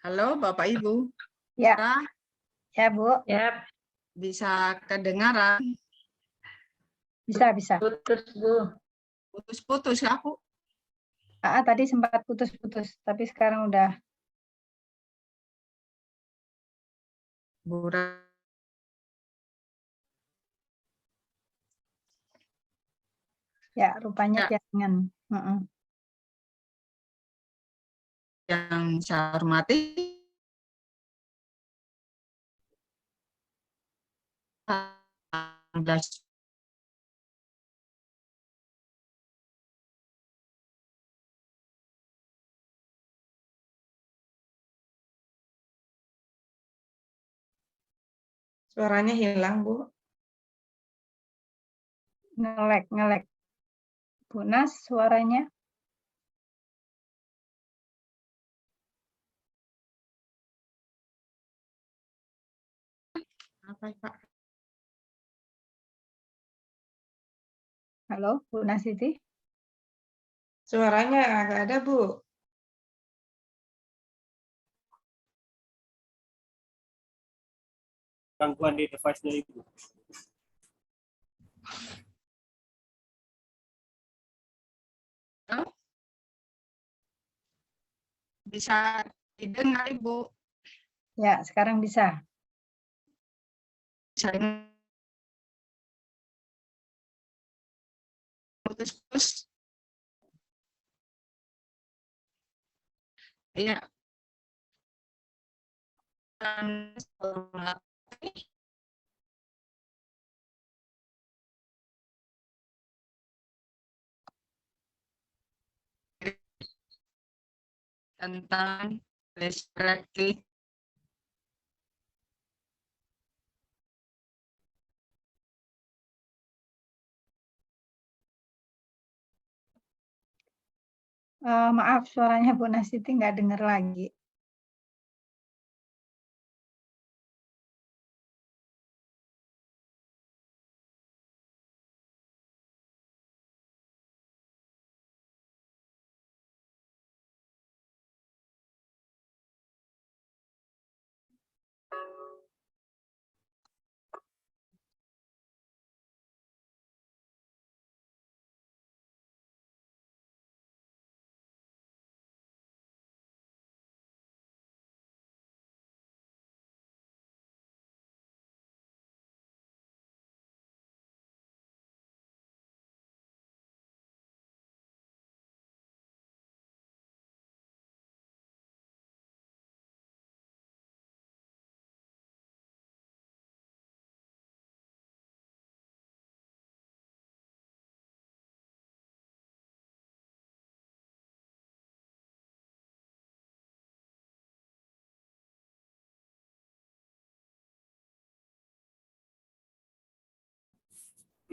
Halo Bapak Ibu. Ya, Nah, ya Bu, Ya, bisa kedengaran? bisa. putus Bu. Putus-putus ya Bu. Tadi sempat putus-putus, tapi sekarang udah. Bu Ya, rupanya Ya. jangan. yang saya hormati, suaranya hilang Bu. Ngelek. Bu Nas, suaranya. Apa Pak? Halo, Bu Nasiti. Suaranya agak ada Bu. Gangguan di device-nya Ibu. Bisa didengar Ibu. Ya, sekarang bisa. Bisa putus-putus. Iya. Tentang perspektif Maaf, suaranya Bu Nasiti nggak dengar lagi.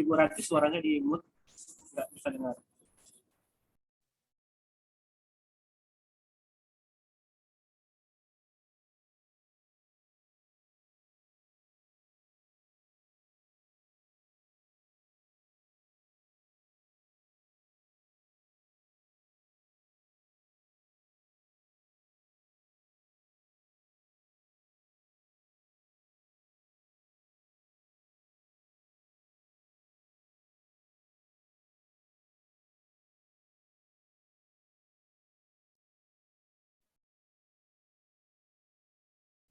Ibu Ranti suaranya di mute, nggak bisa dengar.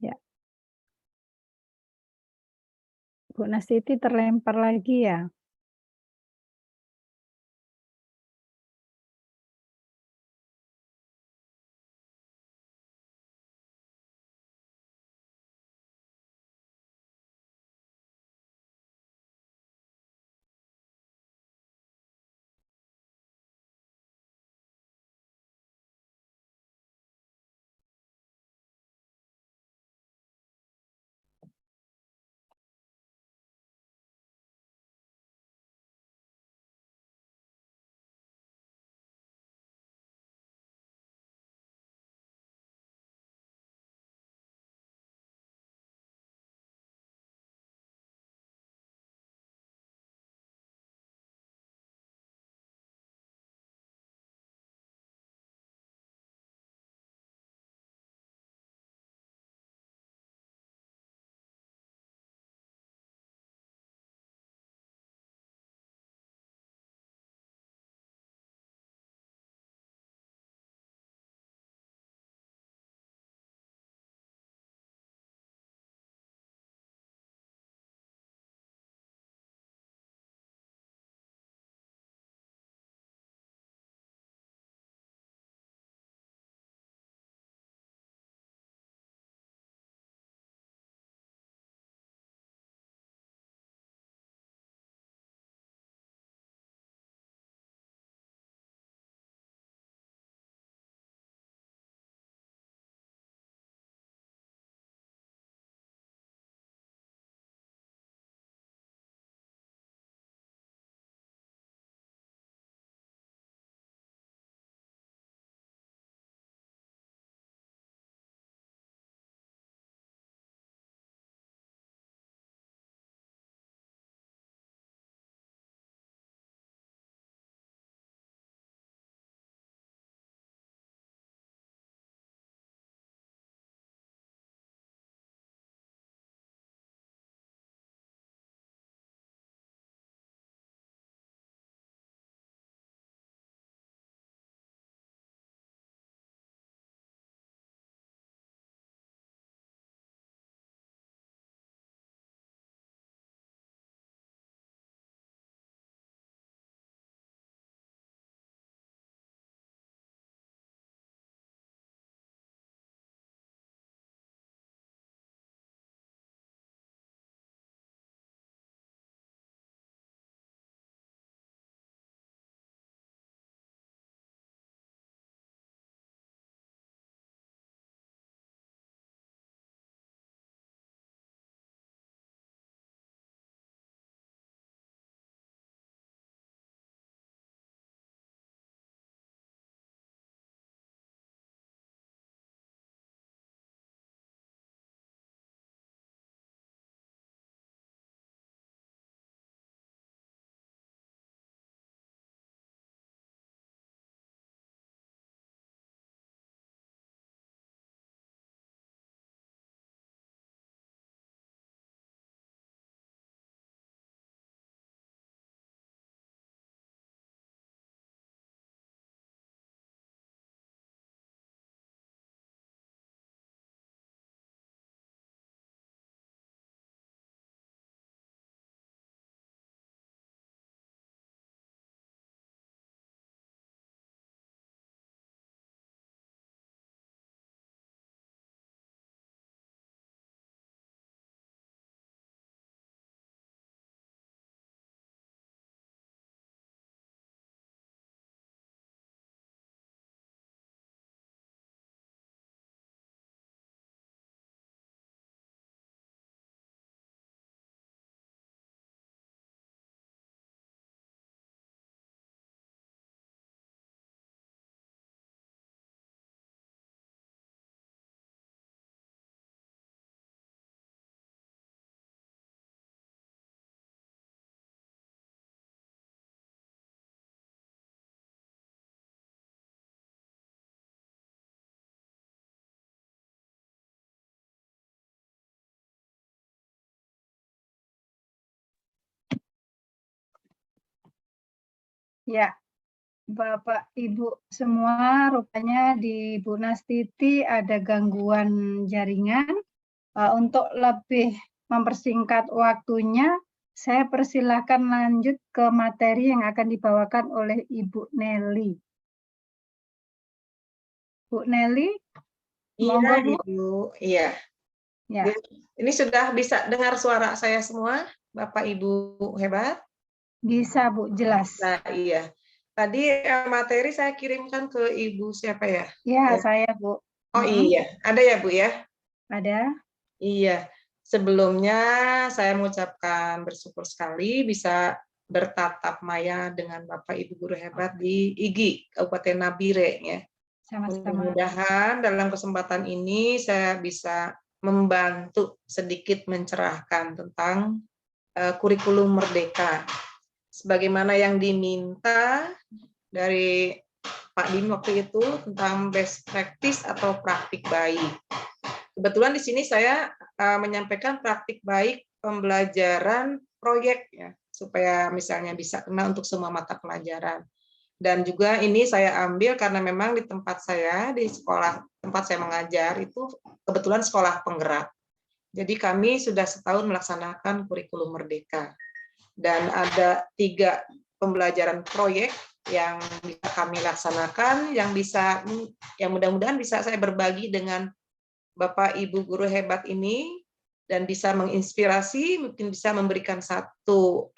Ya. Bu Nasiti terlempar lagi ya. Ya, Bapak Ibu semua, rupanya di Bu Nastiti ada gangguan jaringan. Untuk lebih mempersingkat waktunya, saya persilahkan lanjut ke materi yang akan dibawakan oleh Ibu Nelly. Bu Nelly, monggo Iya, Bu. Ibu. Iya. Ya, Ini sudah bisa dengar suara saya semua, Bapak Ibu hebat? bisa Bu, jelas. Nah, iya. Tadi materi saya kirimkan ke Ibu siapa ya? Ya, Ya. saya Bu. Oh iya, ada ya Bu ya? Ada. Iya. Sebelumnya saya mengucapkan bersyukur sekali bisa bertatap maya dengan Bapak Ibu guru hebat di IGI, Kabupaten Nabire ya. Sama-sama. Mudah-mudahan dalam kesempatan ini saya bisa membantu sedikit mencerahkan tentang kurikulum merdeka. Sebagaimana yang diminta dari Pak Dim waktu itu tentang best practice atau praktik baik. Kebetulan di sini saya menyampaikan praktik baik pembelajaran proyek ya, supaya misalnya bisa kena untuk semua mata pelajaran. Dan juga ini saya ambil karena memang di tempat saya, di sekolah tempat saya mengajar itu kebetulan sekolah penggerak. Jadi kami sudah setahun melaksanakan kurikulum merdeka. Dan ada 3 pembelajaran proyek yang bisa kami laksanakan, yang mudah-mudahan bisa saya berbagi dengan Bapak Ibu guru hebat ini, dan bisa menginspirasi, mungkin bisa memberikan satu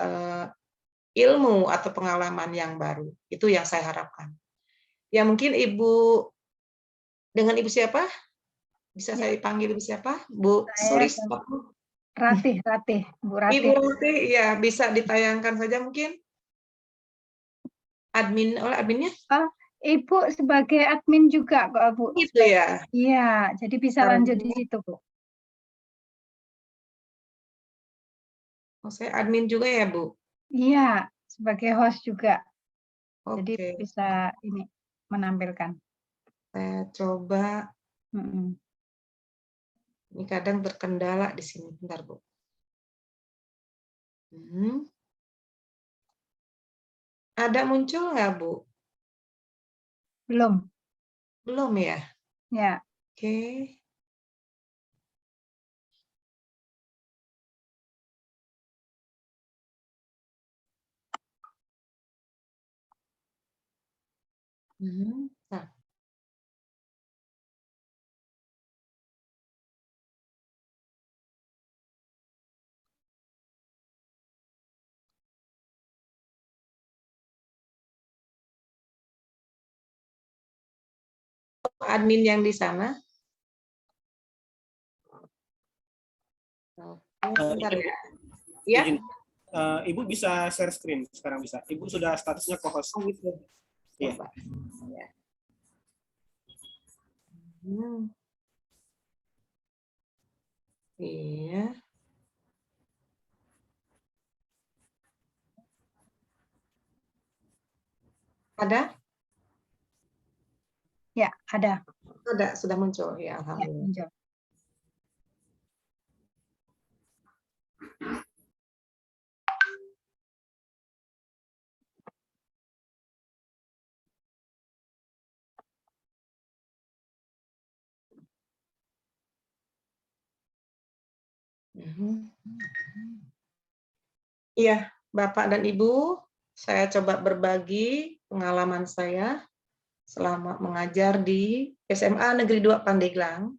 ilmu atau pengalaman yang baru. Itu yang saya harapkan. Ya mungkin Ibu, dengan Ibu siapa? Bisa saya panggil Ibu siapa? Bu Solis. Ratih, Bu Ratih. Ibu Ratih, ya bisa ditayangkan saja mungkin. Adminnya? Ibu sebagai admin juga kok Bu. Gitu ya? Iya, jadi bisa lanjut di situ Bu. Oh, saya admin juga ya Bu? Iya, sebagai host juga. Oke. Jadi bisa ini menampilkan. Saya coba. Ini kadang berkendala di sini. Bentar Bu. Ada muncul nggak Bu? Belum. Belum ya? Ya. Oke. Nah. Admin yang di sana. Bentar ya. Ya. Ibu bisa share screen sekarang bisa. Ibu sudah statusnya co-host. Oh gitu. Iya. Ya. Iya. Ada? Ya, ada. Ada, sudah muncul. Ya, Ya, alhamdulillah. muncul. Iya, Bapak dan Ibu, saya coba berbagi pengalaman saya selama mengajar di SMA Negeri 2 Pandeglang.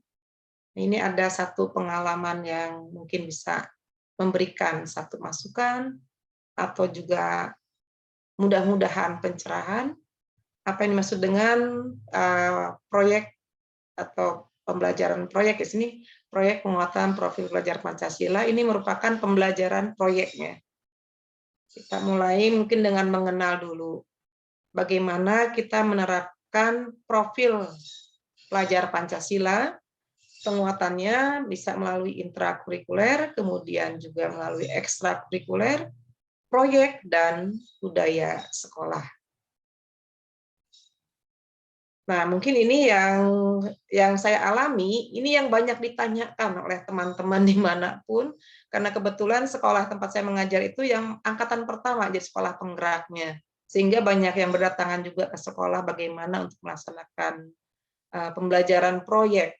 Ini ada satu pengalaman yang mungkin bisa memberikan satu masukan atau juga mudah-mudahan pencerahan. Apa yang dimaksud dengan proyek atau pembelajaran proyek di sini, proyek penguatan profil pelajar Pancasila, ini merupakan pembelajaran proyeknya. Kita mulai mungkin dengan mengenal dulu bagaimana kita menerapkan profil pelajar Pancasila. Penguatannya bisa melalui intrakurikuler, kemudian juga melalui ekstrakurikuler, proyek, dan budaya sekolah. Nah, mungkin ini yang saya alami, ini yang banyak ditanyakan oleh teman-teman dimanapun, karena kebetulan sekolah tempat saya mengajar itu yang angkatan pertama jadi sekolah penggeraknya. Sehingga banyak yang berdatangan juga ke sekolah bagaimana untuk melaksanakan pembelajaran proyek.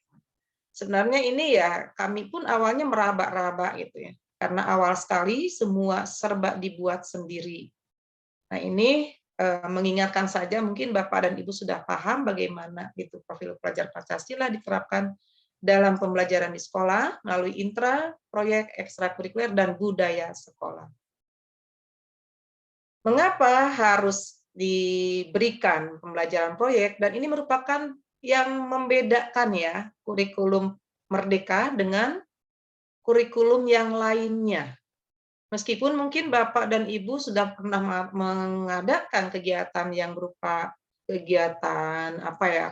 Sebenarnya ini ya kami pun awalnya meraba-raba gitu ya, karena awal sekali semua serba dibuat sendiri. Nah ini mengingatkan saja, mungkin Bapak dan Ibu sudah paham bagaimana itu profil pelajar Pancasila diterapkan dalam pembelajaran di sekolah melalui intra, proyek, ekstrakurikuler, dan budaya sekolah. Mengapa harus diberikan pembelajaran proyek? Dan ini merupakan yang membedakan ya kurikulum Merdeka dengan kurikulum yang lainnya. Meskipun mungkin Bapak dan Ibu sudah pernah mengadakan kegiatan yang berupa kegiatan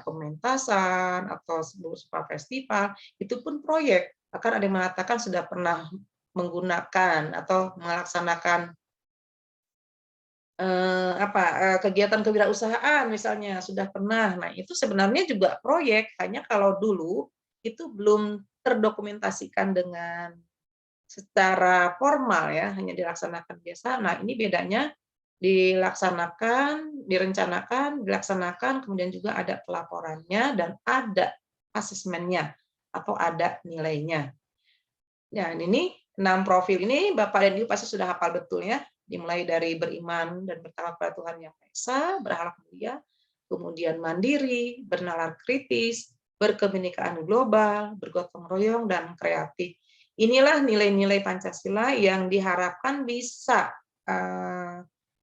pementasan atau berupa festival, itu pun proyek. Bahkan ada yang mengatakan sudah pernah menggunakan atau melaksanakan kegiatan kewirausahaan misalnya sudah pernah. Nah, itu sebenarnya juga proyek, hanya kalau dulu itu belum terdokumentasikan dengan secara formal ya, hanya dilaksanakan biasa. Nah, ini bedanya dilaksanakan, direncanakan, dilaksanakan, kemudian juga ada pelaporannya dan ada asesmennya atau ada nilainya. Ya, ini 6 profil ini Bapak dan Ibu pasti sudah hafal betul ya. Dimulai dari beriman dan bertakwa pada Tuhan Yang Maha Esa, berakhlak mulia, kemudian mandiri, bernalar kritis, berkebinekaan global, bergotong royong, dan kreatif. Inilah nilai-nilai Pancasila yang diharapkan bisa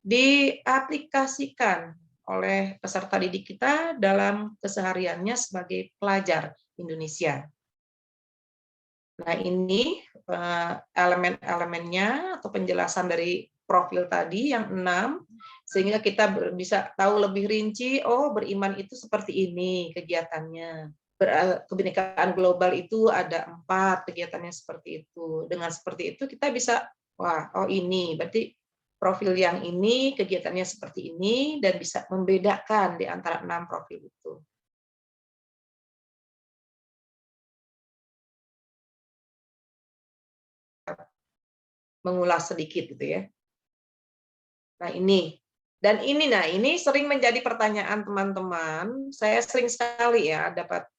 diaplikasikan oleh peserta didik kita dalam kesehariannya sebagai pelajar Indonesia. Nah, ini elemen-elemennya atau penjelasan dari profil tadi yang 6, sehingga kita bisa tahu lebih rinci, oh beriman itu seperti ini kegiatannya. Kebinekaan global itu ada 4 kegiatannya seperti itu. Dengan seperti itu kita bisa, wah, oh ini, berarti profil yang ini kegiatannya seperti ini, dan bisa membedakan di antara 6 profil itu. Mengulas sedikit gitu ya. Nah, ini. Dan ini sering menjadi pertanyaan teman-teman. Saya sering sekali ya dapat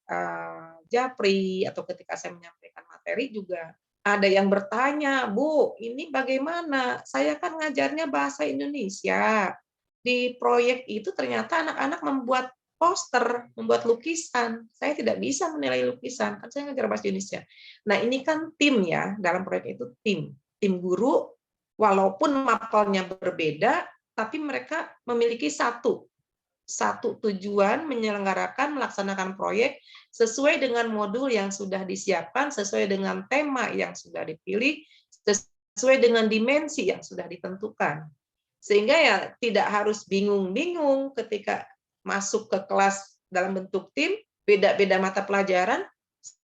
japri atau ketika saya menyampaikan materi juga ada yang bertanya, "Bu, ini bagaimana? Saya kan ngajarnya bahasa Indonesia. Di proyek itu ternyata anak-anak membuat poster, membuat lukisan. Saya tidak bisa menilai lukisan, kan saya ngajar bahasa Indonesia." Nah, ini kan tim ya, dalam proyek itu tim guru, walaupun mapelnya berbeda, tapi mereka memiliki satu tujuan, menyelenggarakan, melaksanakan proyek sesuai dengan modul yang sudah disiapkan, sesuai dengan tema yang sudah dipilih, sesuai dengan dimensi yang sudah ditentukan. Sehingga ya tidak harus bingung-bingung ketika masuk ke kelas dalam bentuk tim, beda-beda mata pelajaran,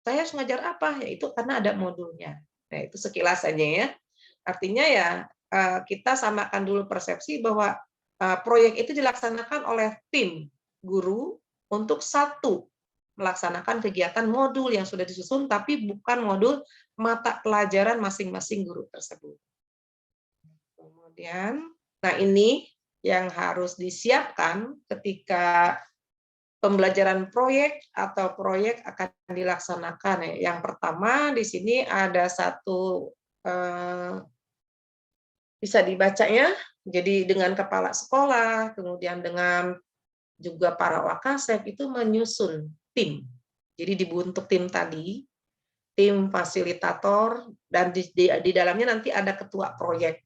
saya harus ngajar apa? Ya itu karena ada modulnya. Nah, itu sekilas saja ya. Artinya ya kita samakan dulu persepsi bahwa proyek itu dilaksanakan oleh tim guru untuk satu melaksanakan kegiatan modul yang sudah disusun, tapi bukan modul mata pelajaran masing-masing guru tersebut. Kemudian, nah ini yang harus disiapkan ketika pembelajaran proyek atau proyek akan dilaksanakan. Yang pertama di sini ada satu bisa dibaca ya. Jadi dengan kepala sekolah, kemudian dengan juga para wakasek itu menyusun tim. Jadi dibentuk tim tadi, tim fasilitator, dan di dalamnya nanti ada ketua proyek.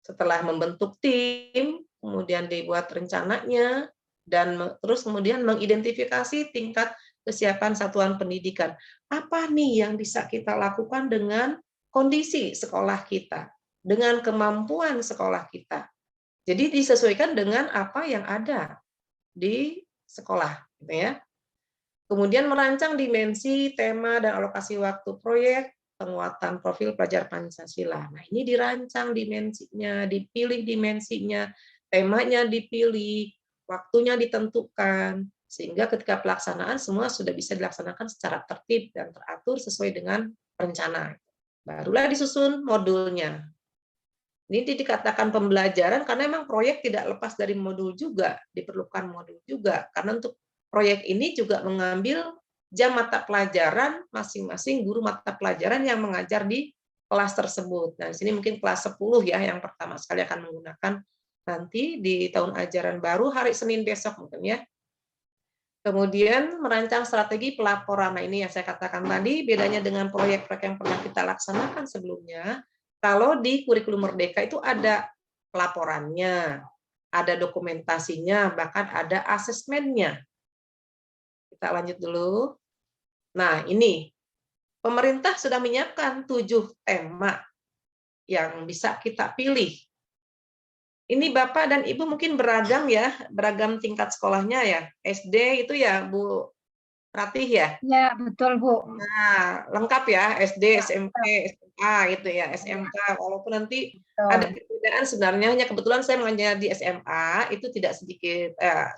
Setelah membentuk tim, kemudian dibuat rencananya, dan terus kemudian mengidentifikasi tingkat kesiapan satuan pendidikan. Apa nih yang bisa kita lakukan dengan kondisi sekolah kita, dengan kemampuan sekolah kita. Jadi disesuaikan dengan apa yang ada di sekolah, gitu ya. Kemudian merancang dimensi, tema, dan alokasi waktu proyek, penguatan profil pelajar Pancasila. Nah, ini dirancang dimensinya, dipilih dimensinya, temanya dipilih, waktunya ditentukan, sehingga ketika pelaksanaan semua sudah bisa dilaksanakan secara tertib dan teratur sesuai dengan rencana. Barulah disusun modulnya. Ini dikatakan pembelajaran karena memang proyek tidak lepas dari modul juga, diperlukan modul juga. Karena untuk proyek ini juga mengambil jam mata pelajaran masing-masing guru mata pelajaran yang mengajar di kelas tersebut. Nah, di sini mungkin kelas 10 ya yang pertama sekali akan menggunakan nanti di tahun ajaran baru hari Senin besok mungkin ya. Kemudian merancang strategi pelaporan. Nah, ini yang saya katakan tadi, bedanya dengan proyek-proyek yang pernah kita laksanakan sebelumnya. Kalau di kurikulum Merdeka itu ada pelaporannya, ada dokumentasinya, bahkan ada asesmennya. Kita lanjut dulu. Nah, ini pemerintah sudah menyiapkan 7 tema yang bisa kita pilih. Ini Bapak dan Ibu mungkin beragam ya, beragam tingkat sekolahnya ya. SD itu ya Bu Ratih ya? Ya, betul Bu. Nah, lengkap ya, SD, Ya, SMP, SMA gitu ya, SMK. Walaupun nanti betul. ada perbedaan sebenarnya, hanya kebetulan saya mengajar di SMA, itu tidak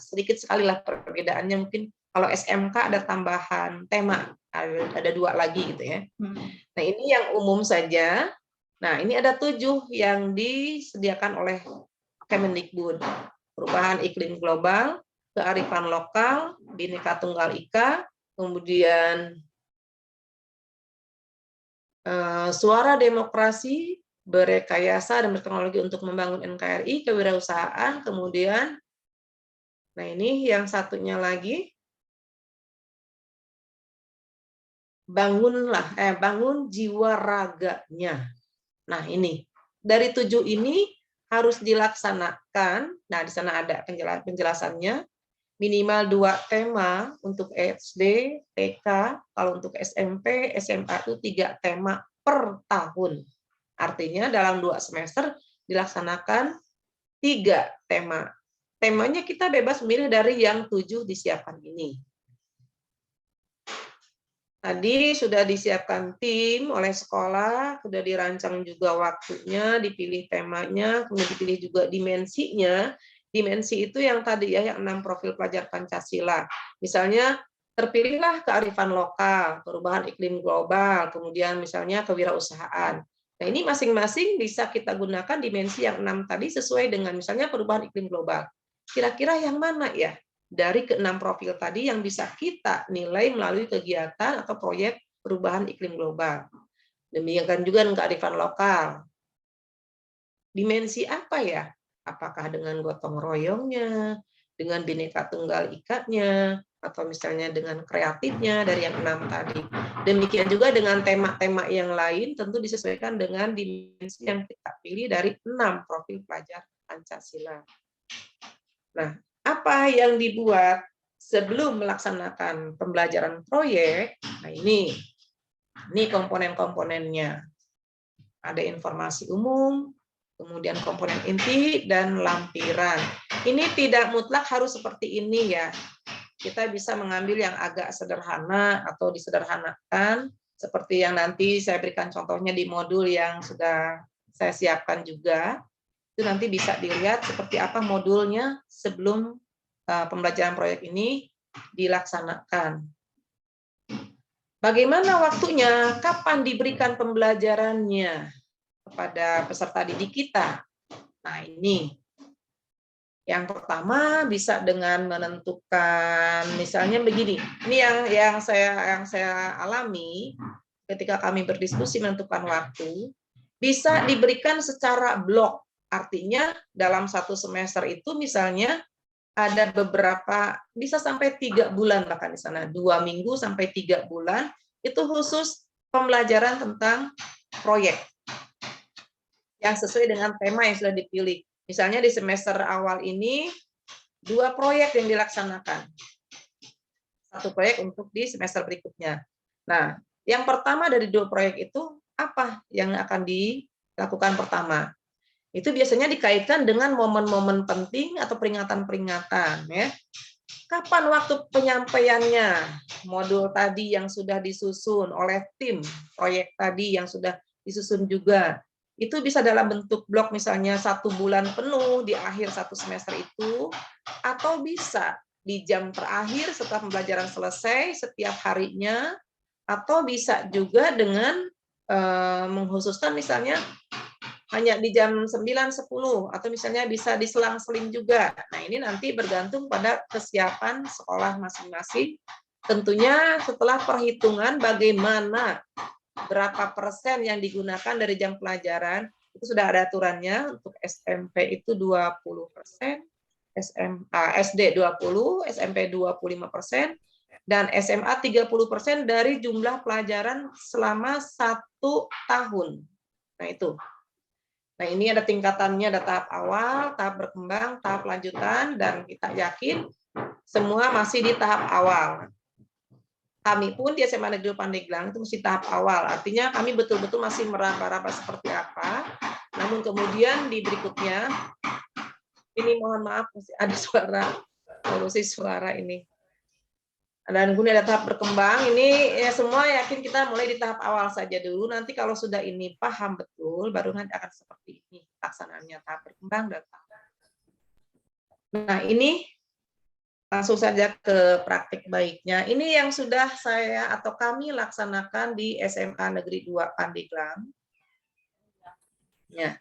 sedikit sekali lah perbedaannya. Mungkin kalau SMK ada tambahan tema, ada 2 lagi gitu ya. Nah, ini yang umum saja. Nah, ini ada 7 yang disediakan oleh Kemendikbud. Perubahan iklim global, kearifan lokal, Bhinneka Tunggal Ika, kemudian suara demokrasi, berrekayasa dan berteknologi untuk membangun NKRI, kewirausahaan, kemudian, nah ini yang satunya lagi, bangun jiwa raganya. Nah ini, dari 7 ini harus dilaksanakan, nah di sana ada penjelasannya, minimal 2 tema untuk SD, TK, kalau untuk SMP, SMA itu 3 tema per tahun. Artinya dalam 2 semester dilaksanakan 3 tema. Temanya kita bebas memilih dari yang 7 disiapkan ini. Tadi sudah disiapkan tim oleh sekolah, sudah dirancang juga waktunya, dipilih temanya, kemudian dipilih juga dimensinya. Dimensi itu yang tadi ya, yang 6 profil pelajar Pancasila. Misalnya terpilihlah kearifan lokal, perubahan iklim global, kemudian misalnya kewirausahaan. Nah, ini masing-masing bisa kita gunakan dimensi yang 6 tadi sesuai dengan misalnya perubahan iklim global. Kira-kira yang mana ya dari ke-6 profil tadi yang bisa kita nilai melalui kegiatan atau proyek perubahan iklim global. Demikian juga dengan kearifan lokal. Dimensi apa ya? Apakah dengan gotong royongnya, dengan Bhinneka Tunggal Ikanya, atau misalnya dengan kreatifnya dari yang 6 tadi. Demikian juga dengan tema-tema yang lain tentu disesuaikan dengan dimensi yang kita pilih dari 6 profil pelajar Pancasila. Nah, apa yang dibuat sebelum melaksanakan pembelajaran proyek? Nah, ini komponen-komponennya. Ada informasi umum, kemudian komponen inti, dan lampiran. Ini tidak mutlak harus seperti ini ya. Kita bisa mengambil yang agak sederhana atau disederhanakan, seperti yang nanti saya berikan contohnya di modul yang sudah saya siapkan juga. Itu nanti bisa dilihat seperti apa modulnya sebelum pembelajaran proyek ini dilaksanakan. Bagaimana waktunya? Kapan diberikan pembelajarannya kepada peserta didik kita? Nah, ini. Yang pertama bisa dengan menentukan, misalnya begini. Ini yang saya alami ketika kami berdiskusi menentukan waktu, bisa diberikan secara blok. Artinya dalam 1 semester itu misalnya ada beberapa, bisa sampai 3 bulan bahkan di sana, 2 minggu sampai 3 bulan, itu khusus pembelajaran tentang proyek yang sesuai dengan tema yang sudah dipilih. Misalnya di semester awal ini 2 proyek yang dilaksanakan. 1 proyek untuk di semester berikutnya. Nah, yang pertama dari 2 proyek itu apa yang akan dilakukan pertama? Itu biasanya dikaitkan dengan momen-momen penting atau peringatan-peringatan ya. Kapan waktu penyampaiannya? Modul tadi yang sudah disusun oleh tim proyek tadi yang sudah disusun juga. Itu bisa dalam bentuk blok misalnya 1 bulan penuh di akhir 1 semester itu, atau bisa di jam terakhir setelah pembelajaran selesai setiap harinya, atau bisa juga dengan mengkhususkan misalnya hanya di jam 9-10 atau misalnya bisa diselang-seling juga. Nah, ini nanti bergantung pada kesiapan sekolah masing-masing. Tentunya setelah perhitungan bagaimana berapa persen yang digunakan dari jam pelajaran, itu sudah ada aturannya. Untuk SMP itu 20%, SD 20%, SMP 25%, dan SMA 30% dari jumlah pelajaran selama 1 tahun. Nah, itu. Nah, ini ada tingkatannya, ada tahap awal, tahap berkembang, tahap lanjutan, dan kita yakin semua masih di tahap awal. Kami pun di SMA Negeri Pandeglang itu masih tahap awal, artinya kami betul-betul masih meraba-raba seperti apa. Namun kemudian di berikutnya, ini mohon maaf masih ada suara, polusi suara ini. Dan kemudian ada tahap berkembang, ini ya semua yakin kita mulai di tahap awal saja dulu, nanti kalau sudah ini paham betul, baru nanti akan seperti ini pelaksanaannya, tahap berkembang dan tahap. Nah, ini langsung saja ke praktik baiknya. Ini yang sudah saya atau kami laksanakan di SMA Negeri 2 Pandeglang. Ya.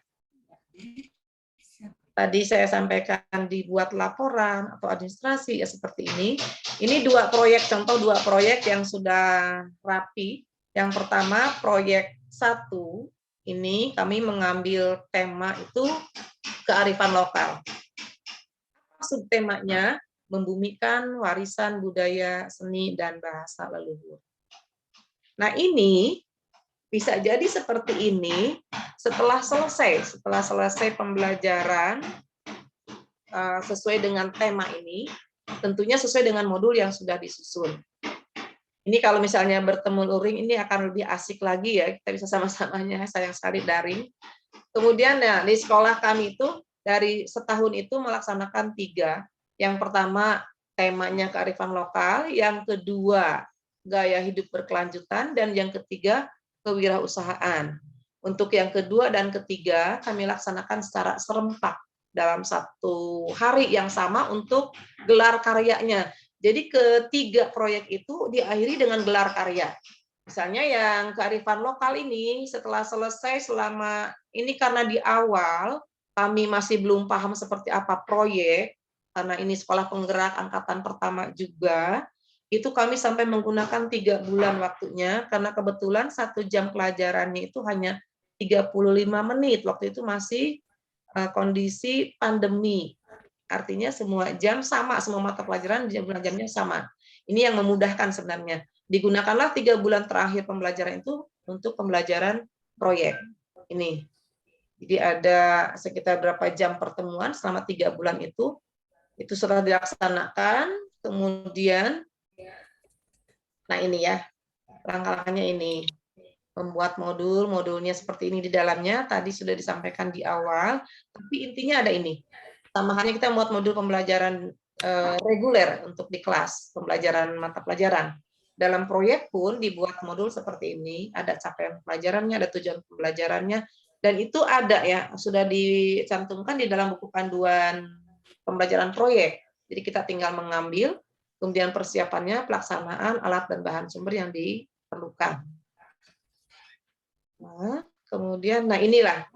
Tadi saya sampaikan dibuat laporan atau administrasi ya seperti ini. Ini 2 proyek, contoh 2 proyek yang sudah rapi. Yang pertama proyek 1, ini kami mengambil tema itu kearifan lokal. Subtemanya membumikan warisan budaya, seni, dan bahasa leluhur. Nah, ini bisa jadi seperti ini setelah selesai pembelajaran sesuai dengan tema ini, tentunya sesuai dengan modul yang sudah disusun. Ini kalau misalnya bertemu luring ini akan lebih asik lagi ya, kita bisa sama-samanya, sayang sekali daring. Kemudian ya, di sekolah kami itu dari setahun itu melaksanakan 3. Yang pertama temanya kearifan lokal, yang kedua gaya hidup berkelanjutan, dan yang ketiga kewirausahaan. Untuk yang kedua dan ketiga kami laksanakan secara serempak dalam 1 hari yang sama untuk gelar karyanya. Jadi ketiga proyek itu diakhiri dengan gelar karya. Misalnya yang kearifan lokal ini setelah selesai selama ini karena di awal kami masih belum paham seperti apa proyek, karena ini sekolah penggerak angkatan pertama juga, itu kami sampai menggunakan 3 bulan waktunya, karena kebetulan 1 jam pelajarannya itu hanya 35 menit. Waktu itu masih kondisi pandemi. Artinya semua jam sama, semua mata pelajaran jamnya sama. Ini yang memudahkan sebenarnya. Digunakanlah 3 bulan terakhir pembelajaran itu untuk pembelajaran proyek. Ini. Jadi ada sekitar berapa jam pertemuan selama 3 bulan itu sudah dilaksanakan, kemudian nah ini ya, langkah-langkahnya ini. Membuat modulnya seperti ini di dalamnya, tadi sudah disampaikan di awal, tapi intinya ada ini. Tambahannya kita membuat modul pembelajaran reguler untuk di kelas, pembelajaran mata pelajaran. Dalam proyek pun dibuat modul seperti ini, ada capaian pelajarannya, ada tujuan pembelajarannya, dan itu ada ya, sudah dicantumkan di dalam buku panduan pembelajaran proyek. Jadi kita tinggal mengambil, kemudian persiapannya, pelaksanaan, alat dan bahan sumber yang diperlukan. Nah, kemudian, nah inilah.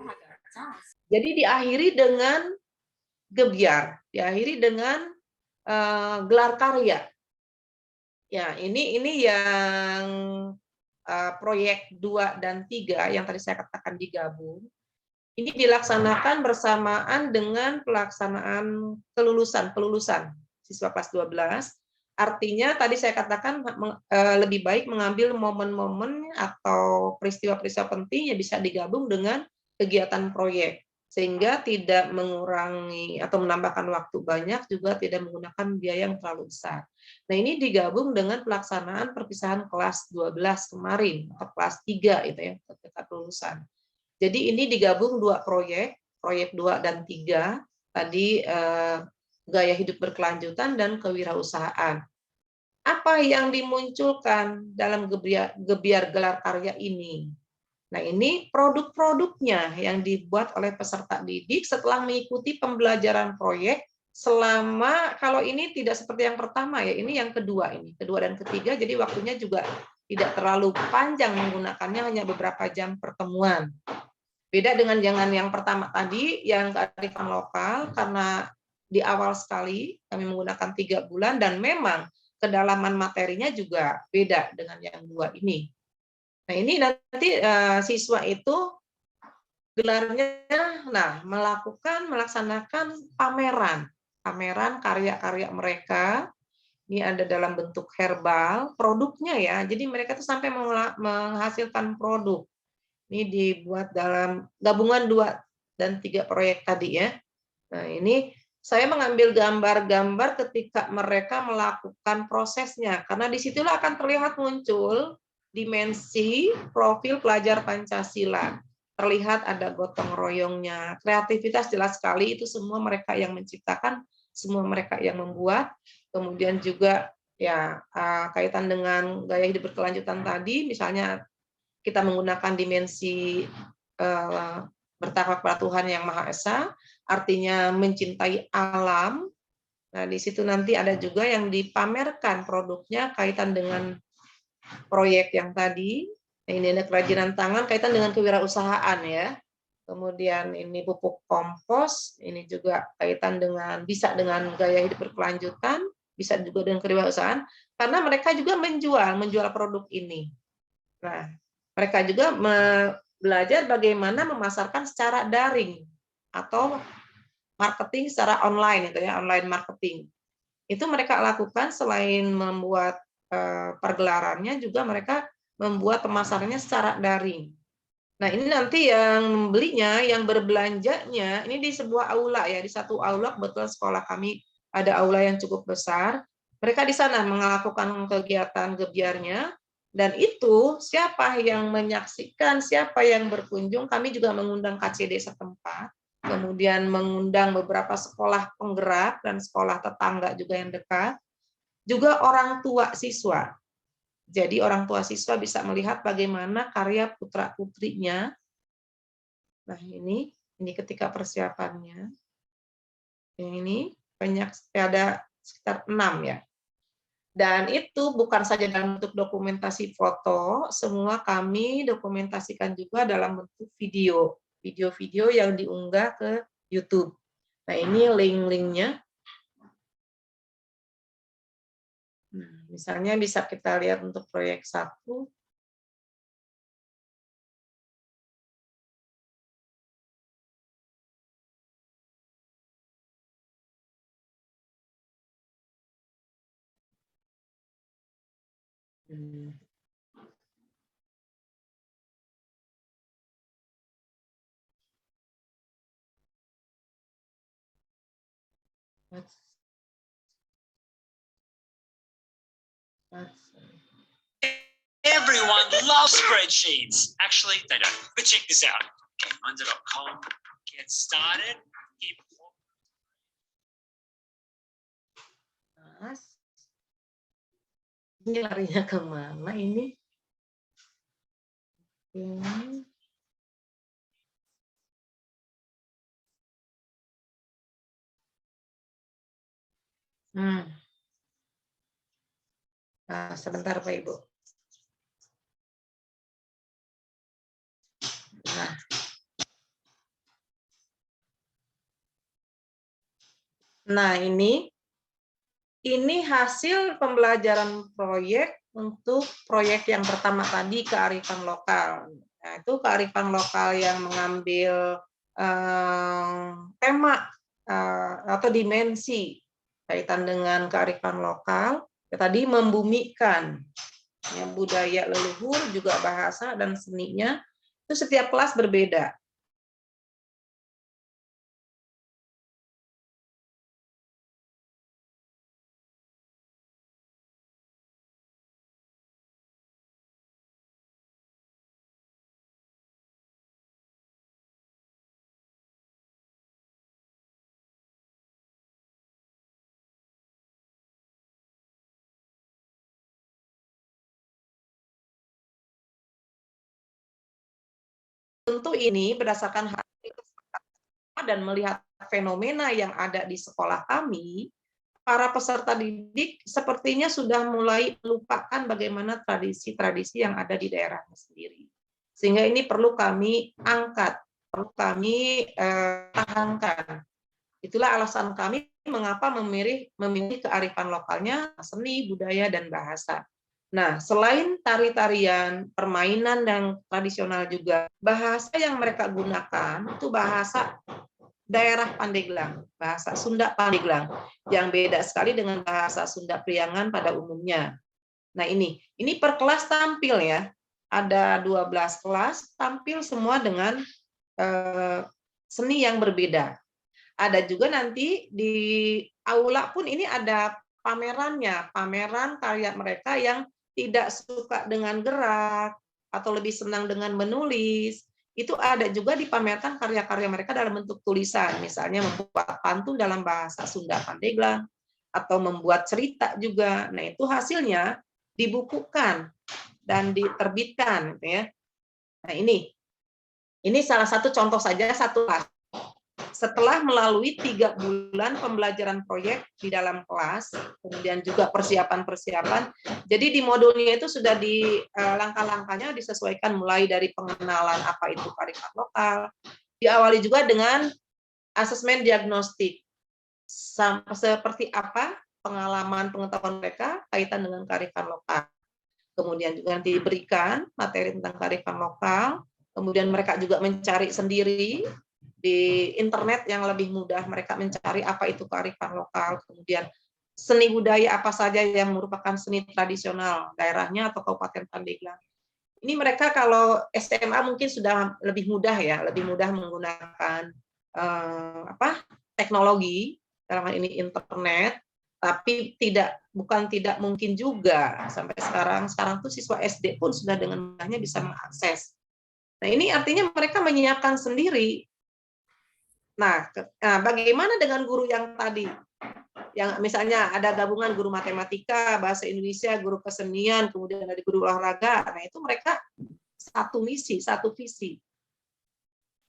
Jadi diakhiri dengan gebyar, diakhiri dengan gelar karya. Ya, ini yang proyek 2 dan 3 yang tadi saya katakan digabung. Ini dilaksanakan bersamaan dengan pelaksanaan kelulusan siswa kelas 12. Artinya tadi saya katakan lebih baik mengambil momen-momen atau peristiwa-peristiwa penting yang bisa digabung dengan kegiatan proyek, sehingga tidak mengurangi atau menambahkan waktu banyak, juga tidak menggunakan biaya yang terlalu besar. Nah, ini digabung dengan pelaksanaan perpisahan kelas 12 kemarin, atau kelas 3 itu ya, ketika kelulusan. Jadi ini digabung 2 proyek 2 dan 3, tadi gaya hidup berkelanjutan dan kewirausahaan. Apa yang dimunculkan dalam gebyar gelar karya ini? Nah, ini produk-produknya yang dibuat oleh peserta didik setelah mengikuti pembelajaran proyek selama, kalau ini tidak seperti yang pertama ya, ini yang kedua dan ketiga, jadi waktunya juga tidak terlalu panjang menggunakannya, hanya beberapa jam pertemuan. Beda dengan yang pertama tadi, yang kearifan lokal, karena di awal sekali kami menggunakan 3 bulan dan memang kedalaman materinya juga beda dengan yang 2 ini. Nah, ini nanti siswa itu gelarnya melaksanakan pameran karya-karya mereka. Ini ada dalam bentuk herbal, produknya ya. Jadi mereka tuh sampai menghasilkan produk. Ini dibuat dalam gabungan 2 dan 3 proyek tadi ya. Nah, ini saya mengambil gambar-gambar ketika mereka melakukan prosesnya, karena disitulah akan terlihat muncul dimensi profil pelajar Pancasila. Terlihat ada gotong royongnya, kreativitas jelas sekali, itu semua mereka yang menciptakan, semua mereka yang membuat. Kemudian juga ya kaitan dengan gaya hidup berkelanjutan tadi, misalnya kita menggunakan dimensi bertakwa kepada Tuhan Yang Maha Esa, artinya mencintai alam. Nah, di situ nanti ada juga yang dipamerkan produknya kaitan dengan proyek yang tadi. Nah, ini ada kerajinan tangan kaitan dengan kewirausahaan ya. Kemudian ini pupuk kompos, ini juga kaitan dengan bisa dengan gaya hidup berkelanjutan, bisa juga dengan kewirausahaan, karena mereka juga menjual produk ini. Nah, mereka juga belajar bagaimana memasarkan secara daring atau marketing secara online itu ya, online marketing. Itu mereka lakukan selain membuat pergelarannya, juga mereka membuat pemasarannya secara daring. Nah, ini nanti yang membelinya, yang berbelanjanya, ini di sebuah aula ya, di satu aula, kebetulan sekolah kami ada aula yang cukup besar. Mereka di sana melakukan kegiatan gebyarnya, dan itu siapa yang menyaksikan, siapa yang berkunjung, kami juga mengundang KCD setempat, kemudian mengundang beberapa sekolah penggerak dan sekolah tetangga juga yang dekat, juga orang tua siswa. Jadi orang tua siswa bisa melihat bagaimana karya putra-putrinya. Nah, ini ketika persiapannya. Ini banyak, ada sekitar 6 ya. Dan itu bukan saja dalam bentuk dokumentasi foto, semua kami dokumentasikan juga dalam bentuk video-video yang diunggah ke YouTube. Nah, ini link-linknya. Nah, misalnya bisa kita lihat untuk proyek 1. Everyone loves spreadsheets. Actually, they don't. But check this out. Okay, Monzo.com. Get started. Ini larinya kemana ini? Ini. Nah, sebentar Pak Ibu. Nah, ini hasil pembelajaran proyek untuk proyek yang pertama tadi, kearifan lokal. Nah, itu kearifan lokal yang mengambil tema atau dimensi kaitan dengan kearifan lokal. Tadi membumikan ya, budaya leluhur, juga bahasa dan seninya. Itu setiap kelas berbeda. Tentu ini berdasarkan hasil dan melihat fenomena yang ada di sekolah kami, para peserta didik sepertinya sudah mulai melupakan bagaimana tradisi-tradisi yang ada di daerahnya sendiri. Sehingga ini perlu kami angkat perlu kami tahankan. Itulah alasan kami mengapa memilih kearifan lokalnya seni, budaya, dan bahasa. Nah, selain tari-tarian, permainan yang tradisional juga, bahasa yang mereka gunakan itu bahasa daerah Pandeglang, bahasa Sunda Pandeglang, yang beda sekali dengan bahasa Sunda Priangan pada umumnya. Nah, ini per kelas tampil ya. Ada 12 kelas tampil semua dengan seni yang berbeda. Ada juga nanti di aula pun ini ada pamerannya, pameran karya mereka yang tidak suka dengan gerak atau lebih senang dengan menulis. Itu ada juga dipamerkan karya-karya mereka dalam bentuk tulisan, misalnya membuat pantun dalam bahasa Sunda Pandeglang atau membuat cerita juga. Nah, itu hasilnya dibukukan dan diterbitkan gitu ya. Nah, ini salah satu contoh saja satu kelas. Setelah melalui 3 bulan pembelajaran proyek di dalam kelas, kemudian juga persiapan-persiapan, jadi di modulnya itu sudah di langkah-langkahnya disesuaikan mulai dari pengenalan apa itu kearifan lokal, diawali juga dengan asesmen diagnostik, seperti apa pengalaman pengetahuan mereka kaitan dengan kearifan lokal. Kemudian juga nanti diberikan materi tentang kearifan lokal, kemudian mereka juga mencari sendiri di internet yang lebih mudah, mereka mencari apa itu kearifan lokal, kemudian seni budaya apa saja yang merupakan seni tradisional daerahnya atau Kabupaten Pandeglang. Ini mereka kalau SMA mungkin sudah lebih mudah ya, lebih mudah menggunakan teknologi, dalam hal ini internet, tapi bukan tidak mungkin juga sampai sekarang tuh siswa SD pun sudah dengan mudahnya bisa mengakses. Nah, ini artinya mereka menyiapkan sendiri. Nah, bagaimana dengan guru yang tadi? Yang misalnya ada gabungan guru matematika, bahasa Indonesia, guru kesenian, kemudian ada guru olahraga. Nah, itu mereka satu misi, satu visi.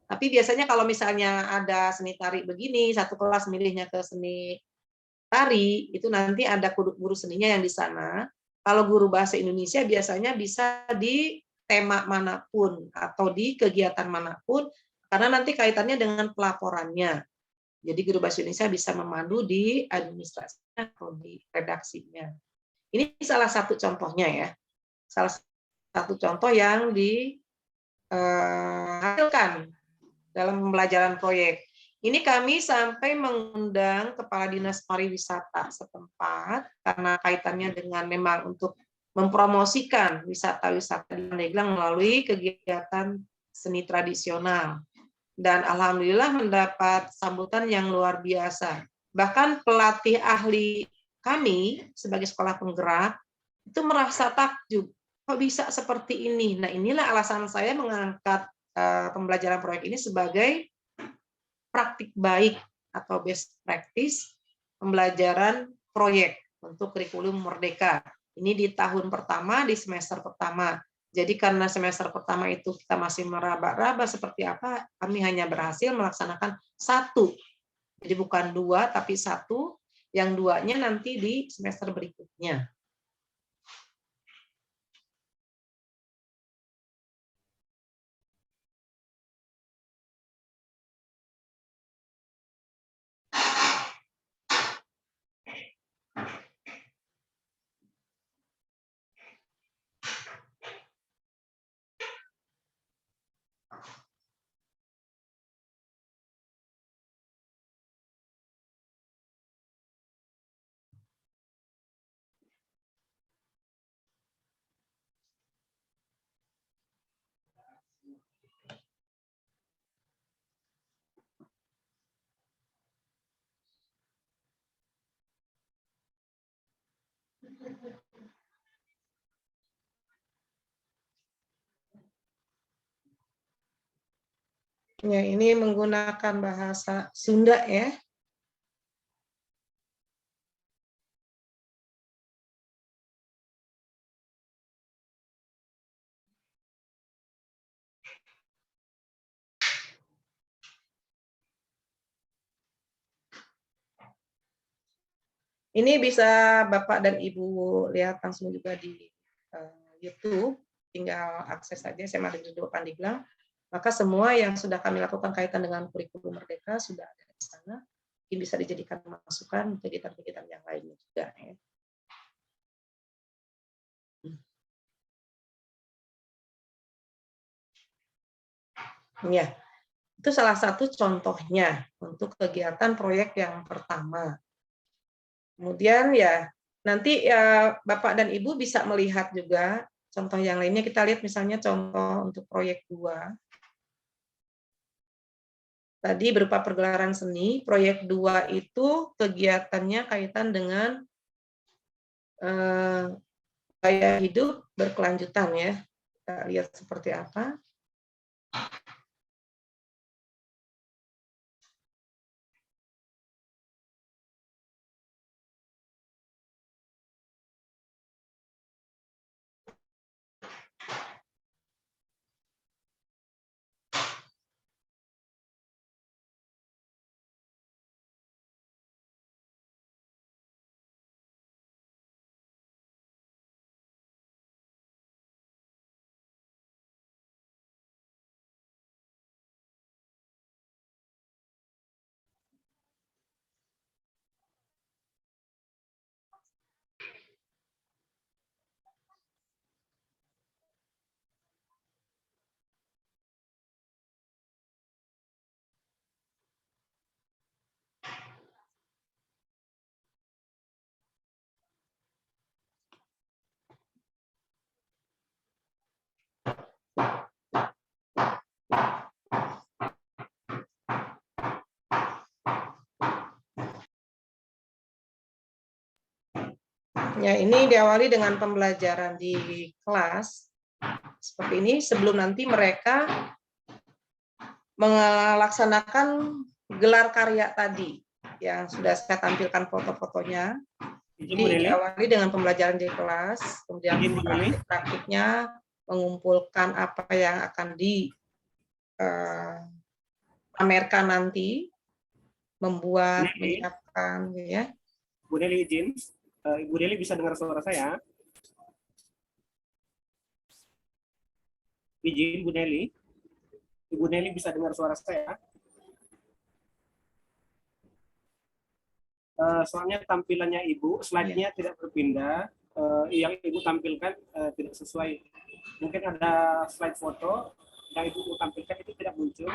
Tapi biasanya kalau misalnya ada seni tari begini, satu kelas milihnya ke seni tari, itu nanti ada guru seninya yang di sana. Kalau guru bahasa Indonesia biasanya bisa di tema manapun atau di kegiatan manapun, karena nanti kaitannya dengan pelaporannya. Jadi guru bahasa Indonesia bisa memandu di administrasinya atau di redaksinya. Ini salah satu contohnya ya. Salah satu contoh yang dihasilkan dalam pembelajaran proyek. Ini kami sampai mengundang Kepala Dinas Pariwisata setempat karena kaitannya dengan memang untuk mempromosikan wisata-wisata di Pandeglang melalui kegiatan seni tradisional. Dan alhamdulillah mendapat sambutan yang luar biasa. Bahkan pelatih ahli kami sebagai sekolah penggerak itu merasa takjub, kok bisa seperti ini. Nah, inilah alasan saya mengangkat pembelajaran proyek ini sebagai praktik baik atau best practice pembelajaran proyek untuk kurikulum Merdeka. Ini di tahun pertama, di semester pertama. Jadi karena semester pertama itu kita masih meraba-raba seperti apa, kami hanya berhasil melaksanakan 1. Jadi bukan 2, tapi 1. Yang 2-nya nanti di semester berikutnya. Ya, ini menggunakan bahasa Sunda ya. Ini bisa Bapak dan Ibu lihat langsung juga di YouTube, tinggal akses saja SMA Negeri 2 Pandeglang. Maka semua yang sudah kami lakukan kaitan dengan kurikulum Merdeka sudah ada di sana. Mungkin bisa dijadikan masukan kegiatan-kegiatan yang lainnya juga. Ya. Ya, itu salah satu contohnya untuk kegiatan proyek yang pertama. Kemudian ya nanti ya Bapak dan Ibu bisa melihat juga contoh yang lainnya. Kita lihat misalnya contoh untuk proyek 2. Tadi berupa pergelaran seni, proyek 2 itu kegiatannya kaitan dengan gaya hidup berkelanjutan ya. Kita lihat seperti apa. Ya, ini diawali dengan pembelajaran di kelas seperti ini sebelum nanti mereka melaksanakan gelar karya tadi yang sudah saya tampilkan foto-fotonya. Jadi diawali dengan pembelajaran di kelas, kemudian praktik-praktiknya mengumpulkan apa yang akan dipamerkan nanti, membuat, menyiapkan, ya. Bu Deli izin, Ibu Deli bisa dengar suara saya? Izin Bu Deli, Ibu Deli bisa dengar suara saya? Soalnya tampilannya Ibu, slide-nya tidak berpindah, yang Ibu tampilkan tidak sesuai. Mungkin ada slide foto yang Ibu tampilkan itu tidak muncul,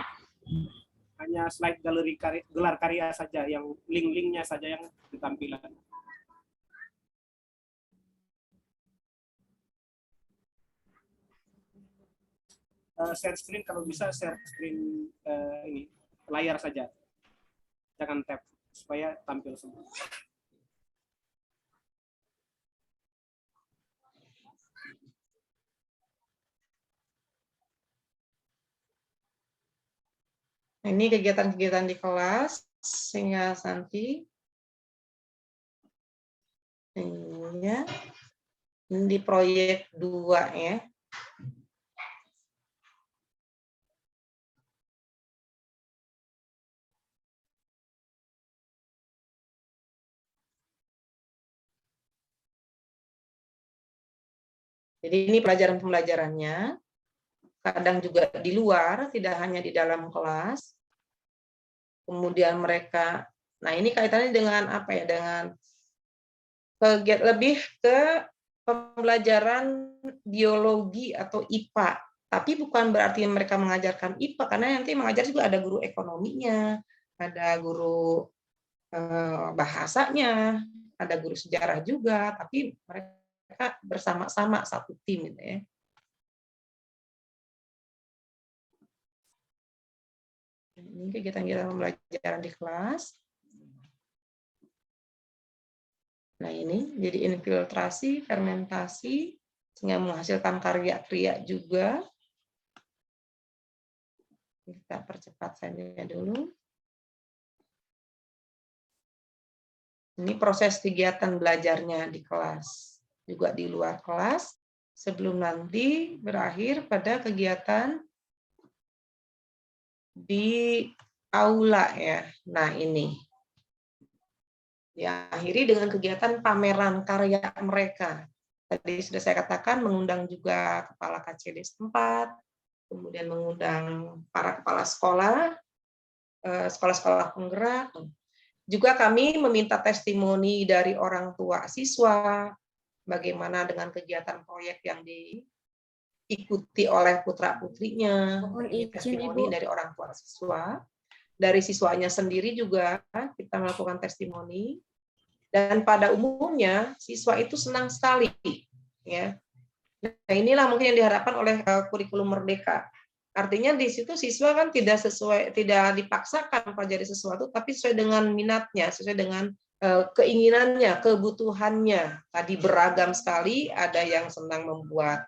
hanya slide galeri gelar karya saja, yang link-linknya saja yang ditampilkan. Share screen kalau bisa share screen ini layar saja, jangan tap supaya tampil semua. Ini kegiatan-kegiatan di kelas sehingga nanti ini ya di proyek 2 ya. Jadi ini pelajaran-pembelajarannya, kadang juga di luar, tidak hanya di dalam kelas. Kemudian mereka, nah ini kaitannya dengan apa ya? Dengan lebih ke pembelajaran biologi atau IPA. Tapi bukan berarti mereka mengajarkan IPA, karena nanti mengajar juga ada guru ekonominya, ada guru bahasanya, ada guru sejarah juga, tapi mereka bersama-sama satu tim gitu ya. Ini kegiatan-kegiatan pembelajaran di kelas. Nah ini jadi infiltrasi, fermentasi, sehingga menghasilkan karya-karya juga. Kita percepat saja dulu. Ini proses kegiatan belajarnya di kelas, juga di luar kelas, sebelum nanti berakhir pada kegiatan di aula ya. Nah ini. Diakhiri dengan kegiatan pameran karya mereka. Tadi sudah saya katakan mengundang juga kepala KCD setempat, kemudian mengundang para kepala sekolah, sekolah-sekolah penggerak. Juga kami meminta testimoni dari orang tua siswa, bagaimana dengan kegiatan proyek yang diikuti oleh putra-putrinya. Mohon Ini izin, testimoni Ibu. dari orang tua siswa. Dari siswanya sendiri juga kita melakukan testimoni. Dan pada umumnya siswa itu senang sekali, ya. Nah, inilah mungkin yang diharapkan oleh kurikulum Merdeka. Artinya di situ siswa kan tidak dipaksakan pelajari sesuatu, tapi sesuai dengan minatnya, sesuai dengan keinginannya, kebutuhannya. Tadi beragam sekali, ada yang senang membuat.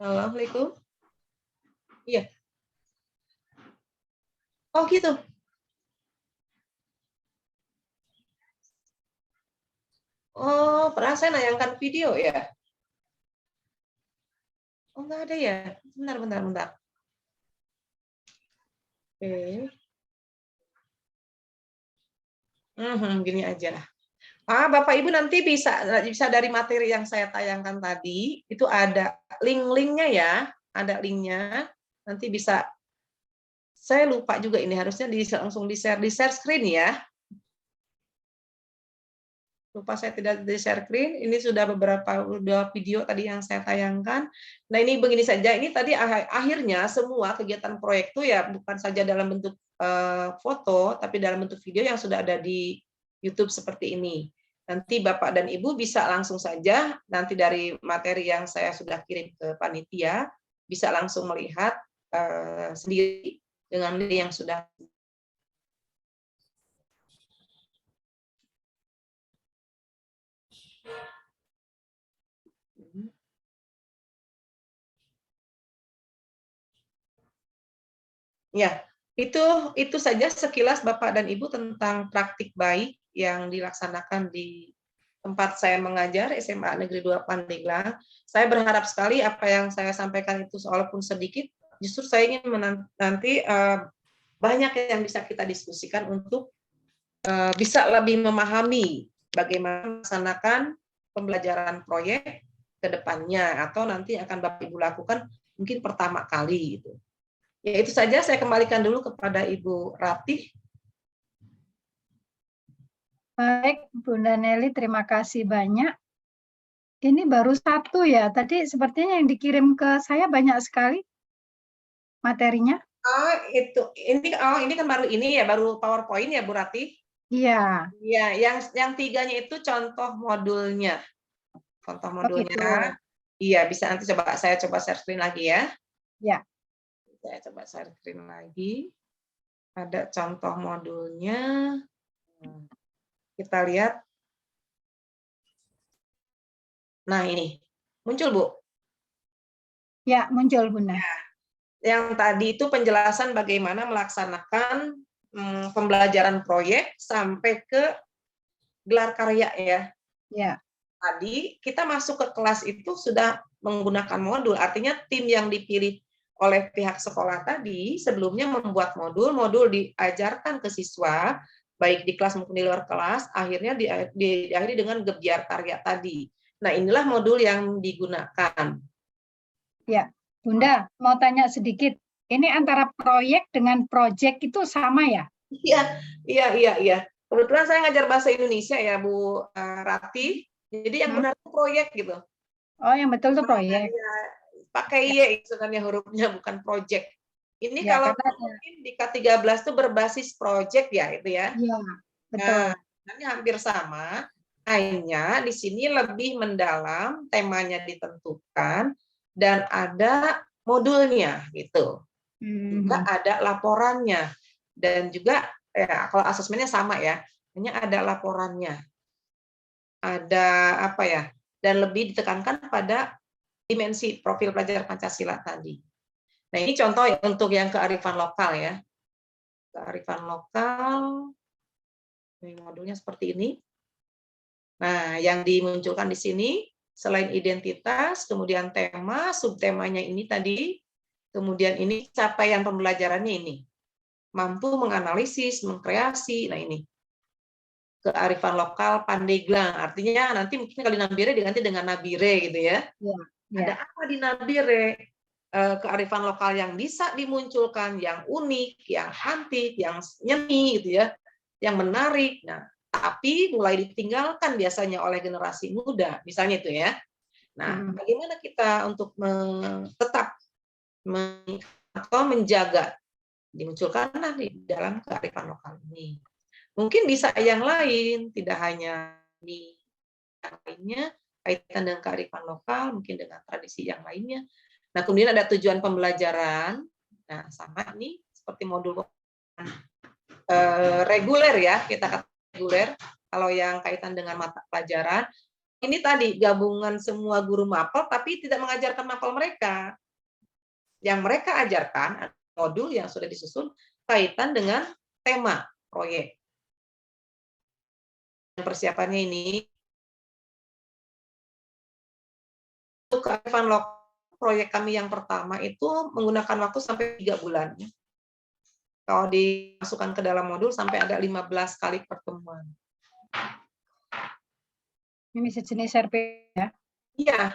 Assalamualaikum. Iya. Oh gitu. Oh, pernah saya nayangkan video ya? Oh, nggak ada ya? Bentar. Oke. Gini aja. Bapak Ibu nanti bisa dari materi yang saya tayangkan tadi, itu ada link-linknya ya, ada linknya. Nanti bisa, saya lupa juga ini harusnya langsung di share screen ya. Lupa saya tidak di share screen, ini sudah dua video tadi yang saya tayangkan. Nah ini begini saja, ini tadi akhirnya semua kegiatan proyek itu ya bukan saja dalam bentuk foto, tapi dalam bentuk video yang sudah ada di YouTube seperti ini. Nanti Bapak dan Ibu bisa langsung saja, nanti dari materi yang saya sudah kirim ke panitia, bisa langsung melihat sendiri dengan link yang sudah. Ya, itu saja sekilas Bapak dan Ibu tentang praktik baik yang dilaksanakan di tempat saya mengajar SMA Negeri 2 Pandeglang. Saya berharap sekali apa yang saya sampaikan itu walaupun sedikit, justru saya ingin nanti banyak yang bisa kita diskusikan untuk bisa lebih memahami bagaimana melaksanakan pembelajaran proyek ke depannya atau nanti akan Bapak Ibu lakukan mungkin pertama kali gitu. Ya itu saja, saya kembalikan dulu kepada Ibu Ratih. Baik, Bunda Nelly, terima kasih banyak. Ini baru satu ya, tadi sepertinya yang dikirim ke saya banyak sekali materinya. Ini kan baru ini ya, baru PowerPoint ya Bu Ratih? Iya. Iya, yang 3-nya itu contoh modulnya. Contoh modulnya. Iya, bisa nanti saya coba share screen lagi ya. Ya. Saya coba share screen lagi. Ada contoh modulnya. Kita lihat. Nah, ini. Muncul, Bu? Ya, muncul, Bunda. Yang tadi itu penjelasan bagaimana melaksanakan pembelajaran proyek sampai ke gelar karya ya. Ya. Tadi kita masuk ke kelas itu sudah menggunakan modul. Artinya tim yang dipilih oleh pihak sekolah tadi sebelumnya membuat modul diajarkan ke siswa baik di kelas maupun di luar kelas, akhirnya diakhiri dengan gebyar karya tadi. Nah, inilah modul yang digunakan. Ya, Bunda, mau tanya sedikit. Ini antara proyek dengan project itu sama ya? Iya. Kebetulan saya ngajar bahasa Indonesia ya, Bu Ratih. Jadi yang benar itu proyek gitu. Oh, yang betul itu proyek. Pakai Y sebenarnya hurufnya, bukan project. Ini Ya, kalau mungkin di K13 itu berbasis project ya, itu ya. Iya, betul. Nah, ini hampir sama. Hanya di sini lebih mendalam, temanya ditentukan, dan ada modulnya gitu. Juga ada laporannya. Dan juga ya, kalau asesmennya sama ya, hanya ada laporannya. Ada apa ya? Dan lebih ditekankan pada dimensi profil pelajar Pancasila tadi. Nah, ini contoh untuk yang kearifan lokal ya. Kearifan lokal, ini modulnya seperti ini. Nah, yang dimunculkan di sini, selain identitas, kemudian tema, subtemanya ini tadi, kemudian ini capaian pembelajarannya ini. Mampu menganalisis, mengkreasi, nah ini. kearifan lokal Pandeglang. Artinya nanti mungkin kalau di Nabire diganti dengan Nabire gitu ya. Ada apa di Nabire? Kearifan lokal yang bisa dimunculkan, yang unik, yang antik, yang nyeni gitu ya, yang menarik. Nah, tapi mulai ditinggalkan biasanya oleh generasi muda, misalnya itu ya. Nah, bagaimana kita untuk tetap atau menjaga dimunculkanlah di dalam kearifan lokal ini. Mungkin bisa yang lain, tidak hanya di yang lainnya kaitan dengan kearifan lokal, mungkin dengan tradisi yang lainnya. Nah, kemudian ada tujuan pembelajaran. Nah, sama nih seperti modul reguler ya, kita kata reguler. Kalau yang kaitan dengan mata pelajaran, ini tadi gabungan semua guru mapel, tapi tidak mengajarkan mapel mereka. Yang mereka ajarkan modul yang sudah disusun kaitan dengan tema proyek. Persiapannya ini untuk kearifan lokal. Proyek kami yang pertama itu menggunakan waktu sampai 3 bulan. Kalau dimasukkan ke dalam modul sampai ada 15 kali pertemuan. Ini sejenis RP ya? Iya.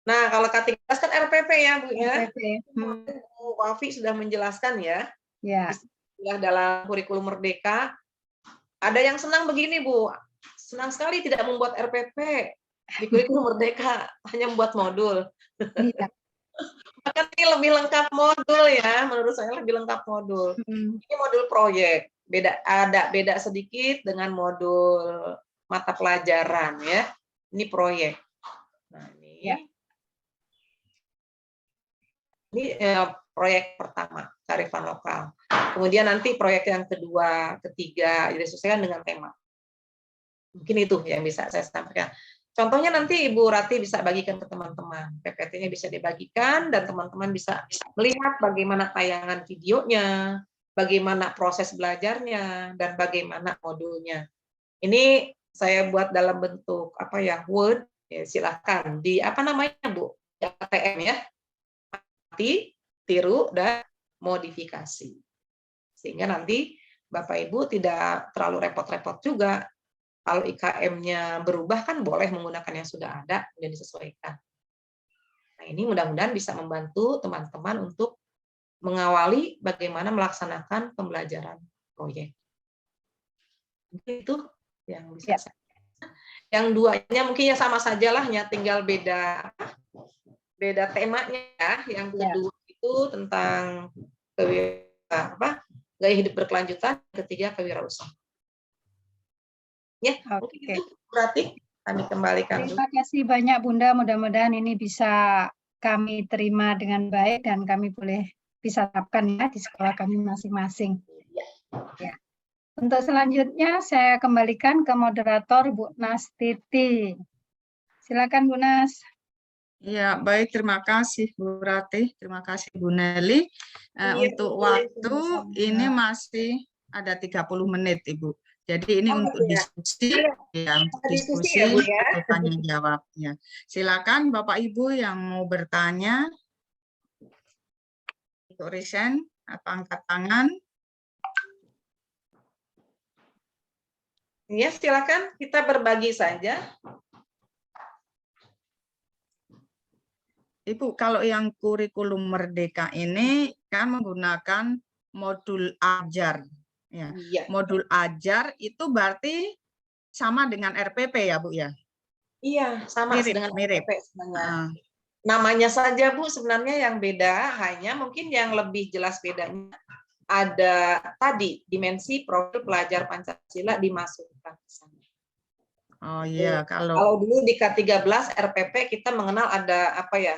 Nah, kalau K13 kan RPP ya, Bu ya. RPP. Bu Wafi sudah menjelaskan ya. Ya. Istilah dalam kurikulum Merdeka. Ada yang senang begini, Bu. Senang sekali tidak membuat RPP di kurikulum Merdeka, hanya membuat modul. Iya. Maka ini lebih lengkap modul ya, menurut saya lebih lengkap modul. Ini modul proyek, beda sedikit dengan modul mata pelajaran ya. Ini proyek. Nah, ini proyek pertama, kearifan lokal. Kemudian nanti proyek yang kedua, ketiga, disesuaikan dengan tema. Mungkin itu yang bisa saya sampaikan. Contohnya nanti Ibu Rati bisa bagikan ke teman-teman. PPT-nya bisa dibagikan dan teman-teman bisa melihat bagaimana tayangan videonya, bagaimana proses belajarnya, dan bagaimana modulnya. Ini saya buat dalam bentuk apa ya, Word. Ya, silahkan di apa namanya Bu? ATM ya. Tiru dan modifikasi. Sehingga nanti Bapak Ibu tidak terlalu repot-repot juga. Kalau IKM-nya berubah kan boleh menggunakan yang sudah ada dan disesuaikan. Nah, ini mudah-mudahan bisa membantu teman-teman untuk mengawali bagaimana melaksanakan pembelajaran proyek. Itu yang bisa saya. Yang duanya mungkin ya sama sajalah, ya tinggal beda temanya ya. Yang kedua itu tentang gaya hidup berkelanjutan, ketiga kewirausahaan. Ya, mungkin itu berarti kami kembalikan. Terima kasih banyak Bunda, mudah-mudahan ini bisa kami terima dengan baik dan kami boleh bisa terapkan ya di sekolah kami masing-masing. Ya. Untuk selanjutnya saya kembalikan ke moderator Bu Nastiti. Silakan Bu Nas. Ya, baik, terima kasih Bu Ratih, terima kasih Bu Nelly. Untuk waktu ini masih ada 30 menit Ibu. Jadi ini untuk diskusi, ya, untuk diskusi atau tanya jawabnya. Silakan Bapak Ibu yang mau bertanya, untuk resen atau angkat tangan. Ya, silakan kita berbagi saja. Ibu, kalau yang kurikulum Merdeka ini kan menggunakan modul ajar. Ya. Iya. Modul ajar itu berarti sama dengan RPP ya, Bu ya? Iya, sama dengan mirip. RPP sebenarnya. Namanya saja Bu sebenarnya yang beda, hanya mungkin yang lebih jelas bedanya ada tadi dimensi profil pelajar Pancasila dimasukkan ke sana. Oh iya, kalau dulu di K13 RPP kita mengenal ada apa ya?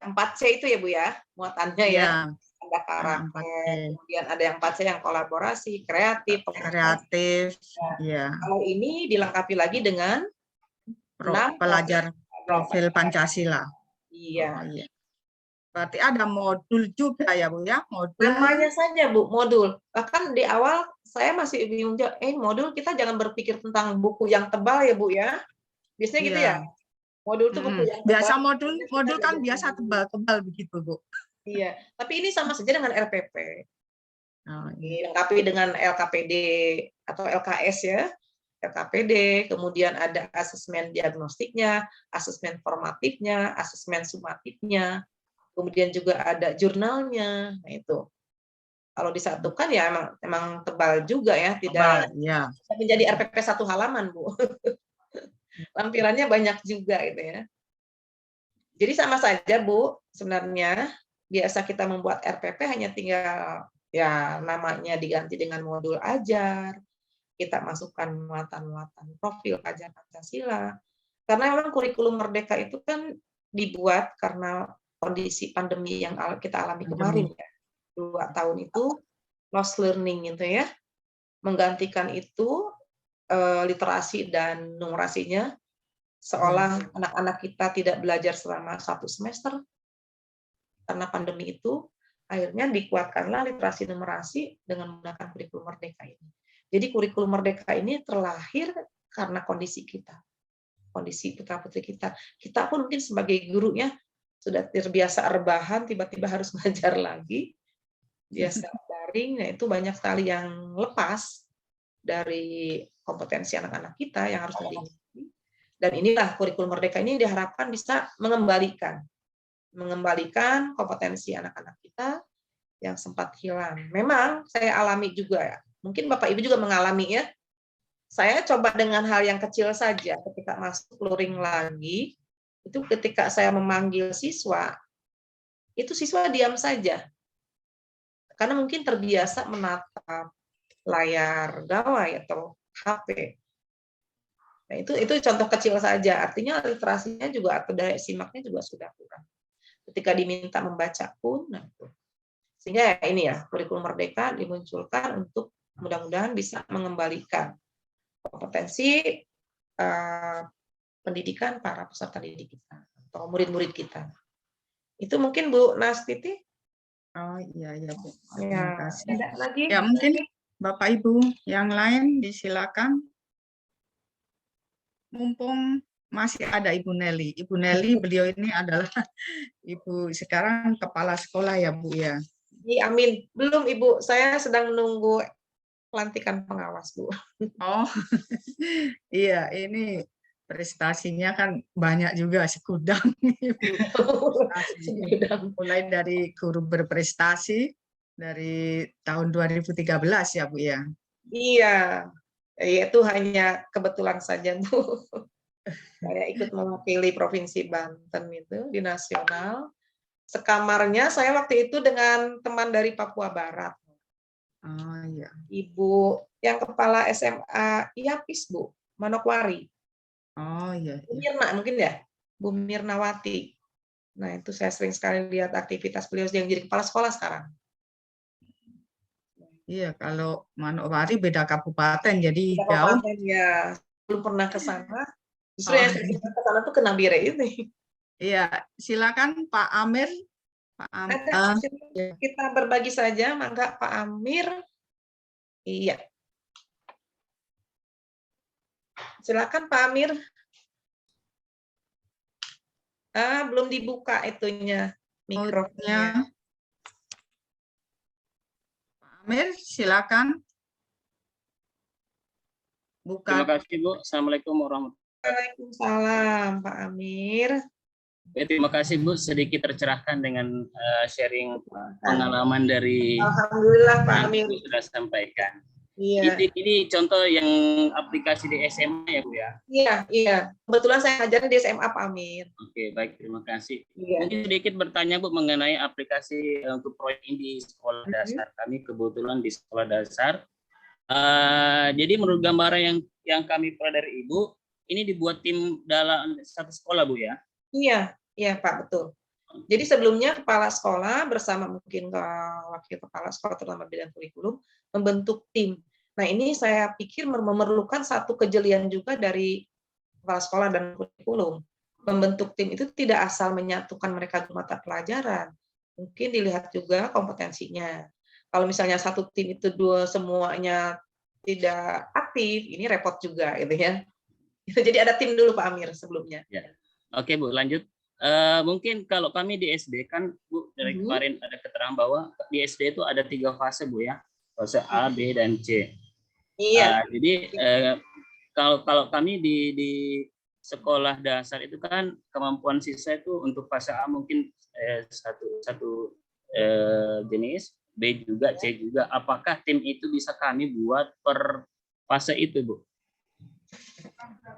4C itu ya Bu ya, muatannya ya. Ada karakter, kemudian ada yang 4C yang kolaborasi, kreatif, ya. Kalau ini dilengkapi lagi dengan pelajar profil Pancasila. Iya. Oh, iya. Berarti ada modul juga ya Bu ya? Modul. Namanya saja Bu, modul. Bahkan di awal saya masih bingung, modul kita jangan berpikir tentang buku yang tebal ya Bu ya. Biasanya gitu ya. Modul itu buku yang tebal. Biasa modul kan biasa tebal-tebal begitu Bu. Iya, tapi ini sama saja dengan RPP. Dilengkapi dengan LKPD atau LKS ya. LKPD, kemudian ada asesmen diagnostiknya, asesmen formatifnya, asesmen sumatifnya, kemudian juga ada jurnalnya. Nah itu kalau disatukan ya emang tebal juga ya, tidak Ya. menjadi RPP 1 halaman, Bu. Lampirannya banyak juga gitu ya. Jadi sama saja, Bu, sebenarnya biasa kita membuat RPP hanya tinggal ya namanya diganti dengan modul ajar, kita masukkan muatan-muatan profil ajar Pancasila. Karena memang kurikulum Merdeka itu kan dibuat karena kondisi pandemi yang kita alami kemarin ya. 2 tahun itu lost learning gitu ya. Menggantikan itu literasi dan numerasinya seolah anak-anak kita tidak belajar selama 1 semester karena pandemi itu, akhirnya dikuatkanlah literasi numerasi dengan menggunakan kurikulum Merdeka ini. Jadi kurikulum Merdeka ini terlahir karena kondisi kita, kondisi putra-putri kita. Kita pun mungkin sebagai gurunya sudah terbiasa rebahan, tiba-tiba harus ngajar lagi, biasa daring, nah itu banyak sekali yang lepas dari kompetensi anak-anak kita yang harus ditingkatkan. Dan inilah kurikulum Merdeka ini diharapkan bisa mengembalikan kompetensi anak-anak kita yang sempat hilang. Memang saya alami juga ya. Mungkin Bapak Ibu juga mengalami ya. Saya coba dengan hal yang kecil saja ketika masuk luring lagi, itu ketika saya memanggil siswa, itu siswa diam saja. Karena mungkin terbiasa menatap layar gawai atau HP. Nah, itu contoh kecil saja. Artinya literasinya juga atau daya simaknya juga sudah kurang. Ketika diminta membaca pun, nah itu. Sehingga ini ya, kurikulum Merdeka dimunculkan untuk mudah-mudahan bisa mengembalikan kompetensi pendidikan para peserta didik kita atau murid-murid kita. Itu mungkin Bu Nastiti. Oh iya Bu. Terima Ya, kasih. ada lagi? Ya mungkin Bapak Ibu yang lain disilakan. Mumpung masih ada Ibu Nelly. Ibu Nelly beliau ini adalah Ibu sekarang kepala sekolah ya Bu ya. Amin. Belum Ibu, saya sedang menunggu pelantikan pengawas Bu. Oh iya, ini prestasinya kan banyak juga segudang. Mulai dari guru berprestasi dari tahun 2013 ya Bu ya. Iya, itu hanya kebetulan saja Bu. Saya ikut mewakili Provinsi Banten itu di nasional. Sekamarnya saya waktu itu dengan teman dari Papua Barat. Oh iya. Ibu yang kepala SMA IAPIS Bu, Manokwari. Oh iya. Bu Mirna mungkin ya, Bu Mirnawati. Nah itu saya sering sekali lihat aktivitas beliau yang jadi kepala sekolah sekarang. Iya, kalau Manokwari beda kabupaten, jadi Kabupaten, jauh. ya, belum pernah ke sana. Justru yang saya ke sana tuh ke Nabire ini. Iya, silakan Pak Amir. Kita berbagi saja, mangga Pak Amir. Iya. Silakan Pak Amir. Belum dibuka itunya mikrofonnya. Pak Amir, silakan. Buka. Terima kasih Bu. Assalamualaikum warahmatullahi wabarakatuh. Waalaikumsalam Pak Amir. Terima kasih Bu, sedikit tercerahkan dengan sharing pengalaman dari Alhamdulillah Pak yang Amir Ibu sudah sampaikan. Iya. Ini contoh yang aplikasi di SMA ya Bu ya? Iya. Kebetulan saya ngajarin di SMA Pak Amir. Oke, baik, terima kasih. Iya. Mungkin sedikit bertanya Bu mengenai aplikasi untuk proyek ini di sekolah dasar. Kami kebetulan di sekolah dasar. Jadi menurut gambaran yang kami peroleh dari Ibu, ini dibuat tim dalam satu sekolah Bu ya? Iya Pak, betul. Jadi sebelumnya kepala sekolah bersama mungkin wakil kepala sekolah terutama bidang kurikulum membentuk tim. Nah ini saya pikir memerlukan satu kejelian juga dari kepala sekolah dan kurikulum. Membentuk tim itu tidak asal menyatukan mereka di mata pelajaran. Mungkin dilihat juga kompetensinya. Kalau misalnya satu tim itu semuanya tidak aktif, ini repot juga gitu ya. Jadi ada tim dulu Pak Amir sebelumnya. Ya. Oke Bu, lanjut. Mungkin kalau kami di SD kan Bu dari kemarin ada keterangan bahwa di SD itu ada 3 fase Bu ya, fase A, B, dan C. Iya. Jadi kalau kami di sekolah dasar itu kan kemampuan siswa itu untuk fase A mungkin satu jenis, B juga, C juga. Apakah tim itu bisa kami buat per fase itu, Bu?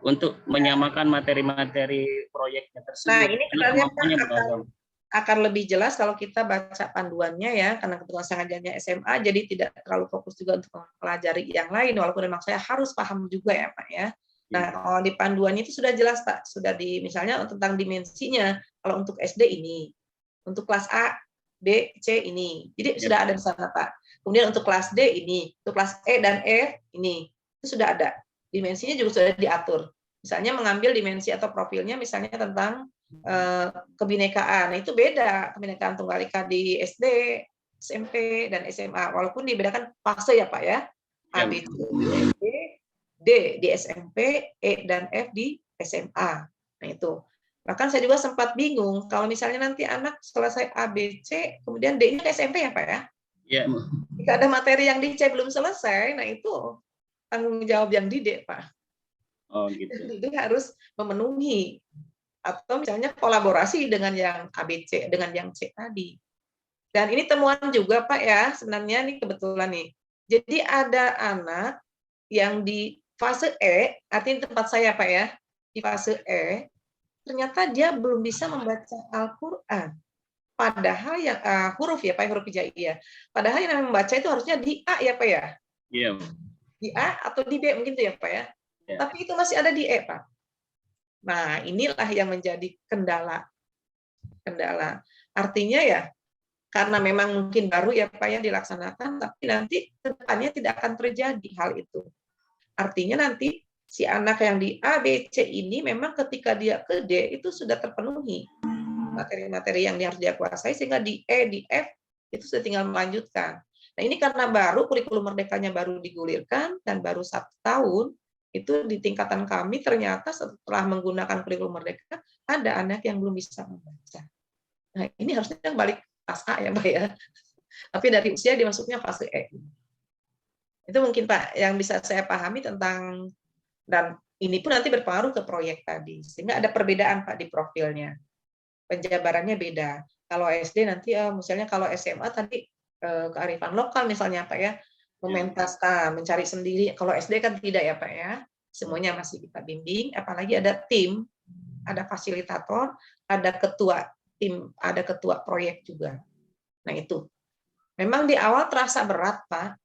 Untuk menyamakan materi-materi proyeknya tersebut. Nah, ini sebenarnya kemampuannya beragam. akan lebih jelas kalau kita baca panduannya ya, karena kebetulan saya ngajarnya SMA, jadi tidak terlalu fokus juga untuk mempelajari yang lain, walaupun memang saya harus paham juga ya Pak ya. Nah, kalau di panduannya itu sudah jelas Pak, sudah misalnya tentang dimensinya, kalau untuk SD ini, untuk kelas A, B, C ini, jadi sudah ada di sana Pak. Kemudian untuk kelas D ini, untuk kelas E dan F ini, itu sudah ada. Dimensinya juga sudah diatur. Misalnya mengambil dimensi atau profilnya misalnya tentang kebinekaan. Nah, itu beda kebinekaan tunggal ika di SD, SMP, dan SMA. Walaupun dibedakan fase ya Pak ya. A, B, C, di SD, D di SMP, E dan F di SMA. Nah itu. Bahkan saya juga sempat bingung kalau misalnya nanti anak selesai A, B, C, kemudian D-nya ke SMP ya Pak ya. Iya. Jika ada materi yang di C belum selesai, nah itu tanggung jawab yang di D Pak. Oh gitu. Jadi harus memenuhi atau misalnya kolaborasi dengan yang ABC dengan yang C tadi. Dan ini temuan juga Pak ya, sebenarnya ini kebetulan nih. Jadi ada anak yang di fase E, artinya tempat saya Pak ya, di fase E, ternyata dia belum bisa membaca Al-Qur'an. Padahal yang huruf ya Pak, huruf hijaiyah. Padahal yang membaca itu harusnya di A ya Pak ya. Iya. Di A atau di B mungkin tuh ya Pak ya. Ya. Tapi itu masih ada di E Pak. Nah, inilah yang menjadi kendala. Artinya ya, karena memang mungkin baru ya Pak ya dilaksanakan, tapi nanti ke depannya tidak akan terjadi hal itu. Artinya nanti si anak yang di A, B, C ini memang ketika dia ke D itu sudah terpenuhi materi-materi yang harus dia kuasai, sehingga di E, di F itu sudah tinggal melanjutkan. Nah ini karena baru kurikulum merdekanya baru digulirkan dan baru 1 tahun, itu di tingkatan kami ternyata setelah menggunakan kurikulum merdeka ada anak yang belum bisa membaca. Nah ini harusnya balik kelas A ya Pak ya. Tapi dari usia dimasuknya fase E. Itu mungkin Pak yang bisa saya pahami tentang, dan ini pun nanti berpengaruh ke proyek tadi. Sehingga ada perbedaan Pak di profilnya. Penjabarannya beda. Kalau SD nanti misalnya kalau SMA tadi kearifan lokal misalnya Pak ya. Mementaskan, mencari sendiri. Kalau SD kan tidak ya Pak ya, semuanya masih kita bimbing, apalagi ada tim, ada fasilitator, ada ketua tim, ada ketua proyek juga. Nah itu, memang di awal terasa berat Pak,